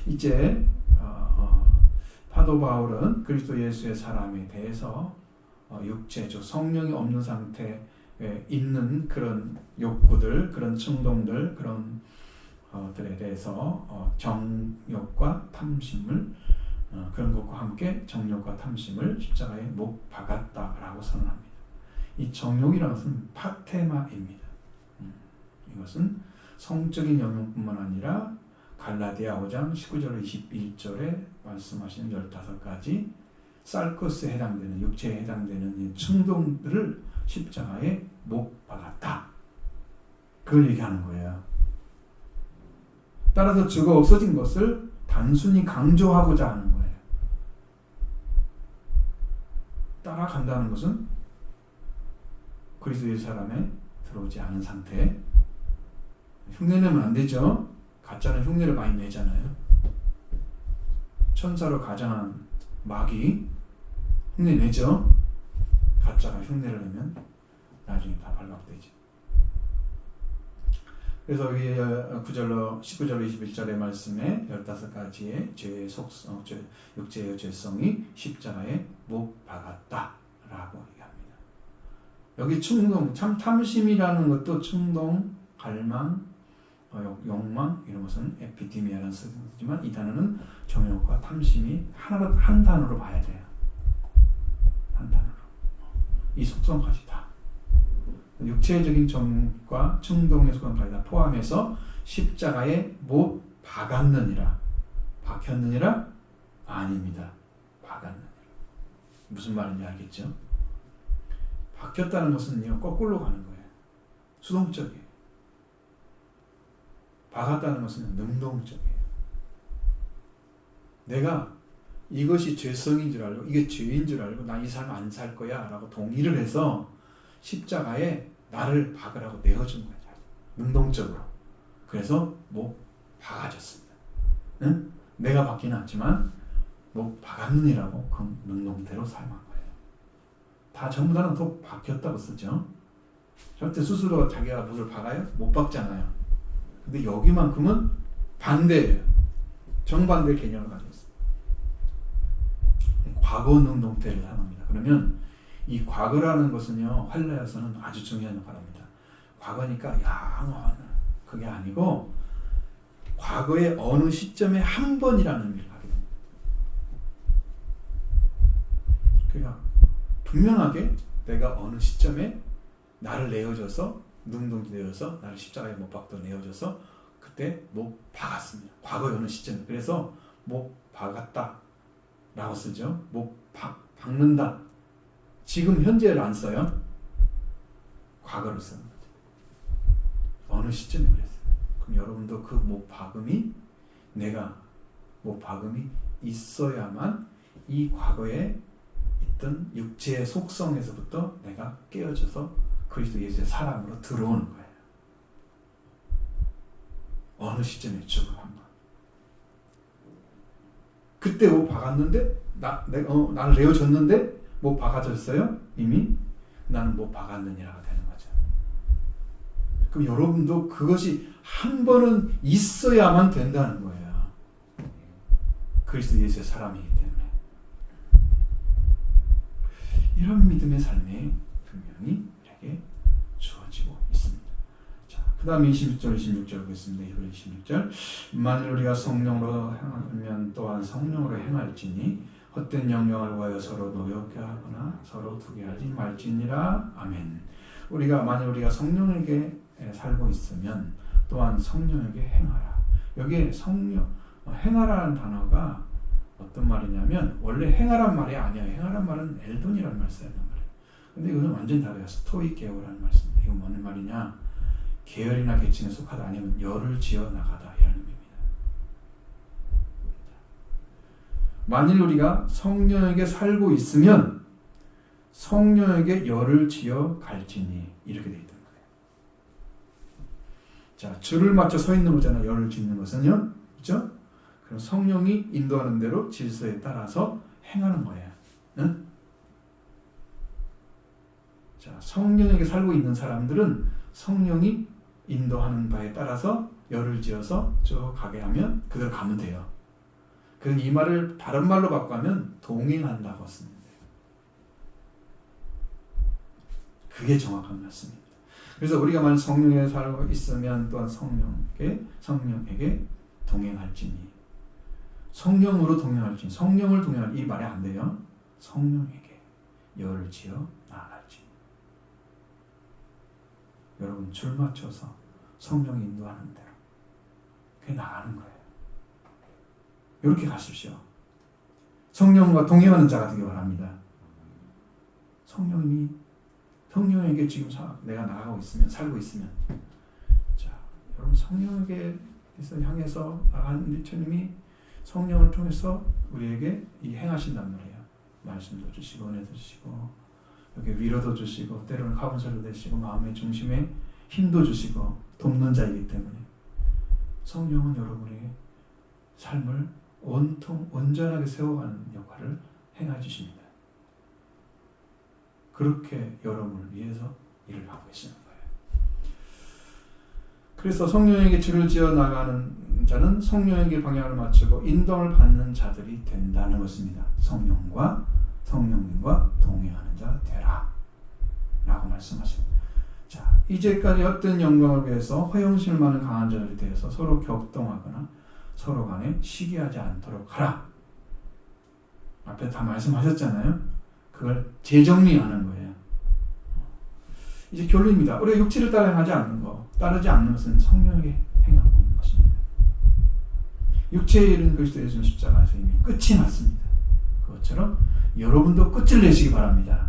이제 사도 바울은 그리스도 예수의 사람에 대해서 육체, 즉 성령이 없는 상태에 있는 그런 욕구들, 그런 충동들, 그런 들에 대해서 정욕과 탐심을 그런 것과 함께 정욕과 탐심을 십자가에 못 박았다라고 선언합니다. 이 정욕이라는 것은 파테마입니다. 이것은 성적인 영역뿐만 아니라 갈라디아 5장 19절 21절에 말씀하시는 15가지 살코스에 해당되는, 육체에 해당되는 충동들을 십자가에 못 박았다. 그걸 얘기하는 거예요. 따라서 죄가 없어진 것을 단순히 강조하고자 하는 거예요. 따라간다는 것은 그리스도의 사람에 들어오지 않은 상태. 흉내내면 안 되죠. 가짜는 흉내를 많이 내잖아요. 천사로 가장한 마귀 흉내 내죠. 가짜가 흉내를 내면 나중에 다 발각되죠. 그래서 위에 19절로 21절의 말씀에 15가지의 죄의 속성, 육체의 죄성이 십자가에 못 박았다라고 얘기합니다. 여기 충동, 참 탐심이라는 것도 충동, 갈망, 욕망 이런 것은 에피디미아라는 뜻이지만 이 단어는 정욕과 탐심이 한 단어로 봐야 돼요. 한 단어로. 이 속성까지 다. 육체적인 정과 충동의 소관까지 다 포함해서 십자가에 못 박았느니라. 박혔느니라? 아닙니다. 박았느니라. 무슨 말인지 알겠죠? 박혔다는 것은요, 거꾸로 가는 거예요. 수동적이에요. 박았다는 것은 능동적이에요. 내가 이것이 죄성인 줄 알고, 이게 죄인 줄 알고, 나 이 삶 안 살 거야 라고 동의를 해서 십자가에 나를 박으라고 내어준 거예요. 능동적으로. 그래서 못 박아졌습니다. 응? 내가 박기는 않지만 못 박았느니라고 그 능동대로 삶한 거예요. 다 전부 다는 또 박혔다고 쓰죠. 절대 스스로 자기가 무엇을 박아요? 못 박잖아요. 근데 여기만큼은 반대예요. 정반대 개념을 가지고 있어요. 과거 능동태를 사용합니다. 그러면 이 과거라는 것은요, 할례에서는 아주 중요한 역할을 합니다. 과거니까 양원 그게 아니고 과거의 어느 시점에 한 번이라는 의미를 하게 됩니다. 그러니까 분명하게 내가 어느 시점에 나를 내어줘서 능동되어서 나를 십자가에 못 박도 내어줘서 그때 못 박았습니다. 과거의 어느 시점에. 그래서 못 박았다 라고 쓰죠. 못 박는다. 지금 현재를 안 써요. 과거를 쓰는 거죠. 어느 시점에 그랬어요. 그럼 여러분도 그 못 박음이 내가 못 박음이 있어야만 이 과거에 있던 육체의 속성에서부터 내가 깨어져서 그리스도 예수의 사람으로 들어오는 거예요. 어느 시점에 죽음 한 번. 그때 못 박았는데 나를 내어줬는데 못 박아졌어요? 이미? 나는 못 박았느니라가 되는 거죠. 그럼 여러분도 그것이 한 번은 있어야만 된다는 거예요. 그리스도 예수의 사람이기 때문에. 이런 믿음의 삶이 분명히 우리에게 주어지고 있습니다. 자, 그 다음에 26절, 26절 보겠습니다. 26절. 만일 우리가 성령으로 행하면 또한 성령으로 행할지니 헛된 영광을 구하여 서로 노엽게 하거나 서로 두게 하지 말지니라. 아멘. 만일 우리가 성령에게 살고 있으면 또한 성령에게 행하라. 여기에 행하라는 단어가 어떤 말이냐면 원래 행하란 말이 아니에요. 행하란 말은 엘돈이라는 말 써야 된단 말이에요. 근데 이거는 완전 다르요. 스토익 계열이라는 말씀입니다. 이건 무슨 말이냐? 계열이나 계층에 속하다 아니면 열을 지어 나가다 이런 의미입니다. 만일 우리가 성령에게 살고 있으면 성령에게 열을 지어 갈지니 이렇게 되어 있단 말이에요. 자, 줄을 맞춰 서 있는 거잖아요. 열을 짓는 것은요. 그렇죠? 그럼 성령이 인도하는 대로 질서에 따라서 행하는 거예요. 응? 자, 성령에게 살고 있는 사람들은 성령이 인도하는 바에 따라서 열을 지어서 쭉 가게 하면 그대로 가면 돼요. 그럼 이 말을 다른 말로 바꾸면 동행한다고 씁니다. 그게 정확한 말씀입니다. 그래서 우리가 만약 성령에 살고 있으면 또한 성령에게 동행할지니 성령으로 동행할지니 성령을 동행할 이 말이 안 돼요. 성령에게 열을 지어 나아갈지니 여러분 줄 맞춰서 성령이 인도하는 대로 그게 나가는 거예요. 이렇게 가십시오. 성령과 동행하는 자가 되기 바랍니다. 성령에게 지금 내가 나가고 있으면 살고 있으면 자 여러분 성령에게 향해서 나가는 주님이 성령을 통해서 우리에게 이 행하신단 말이에요. 말씀도 주시고 은혜도 주시고 여기 위로도 주시고 때로는 카운셀도 되시고 마음의 중심에 힘도 주시고 돕는 자이기 때문에 성령은 여러분에게 삶을 온전하게 세워가는 역할을 행해 주십니다. 그렇게 여러분을 위해서 일을 하고 계시는 거예요. 그래서 성령에게 줄을 지어 나가는 자는 성령에게 방향을 맞추고 인도를 받는 자들이 된다는 것입니다. 성령님과 동행하는 자 되라 라고 말씀하십니다. 자, 이제까지 헛된 영광을 위해서 허영심을 많은 강한 자들이 되어서 서로 격동하거나 서로 간에 시기하지 않도록 하라. 앞에 다 말씀하셨잖아요. 그걸 재정리하는 거예요. 이제 결론입니다. 우리가 육체를 따라하지 않는 거, 따르지 않는 것은 성령에게 행하고 있는 것입니다. 육체의 일은 그리스도 예수 십자가에서 이미 끝이 났습니다. 그것처럼 여러분도 끝을 내시기 바랍니다.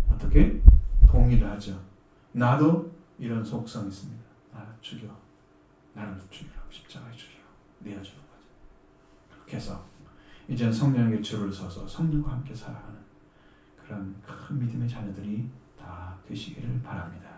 어떻게? 동의를 하죠. 나도 이런 속성이 있습니다. 나를 죽여. 나를 죽이라고. 십자가에 죽이라고. 내어주는 거죠. 그렇게 해서 이제는 성령에게 줄을 서서 성령과 함께 살아가는 그런 큰 믿음의 자녀들이 다 되시기를 바랍니다.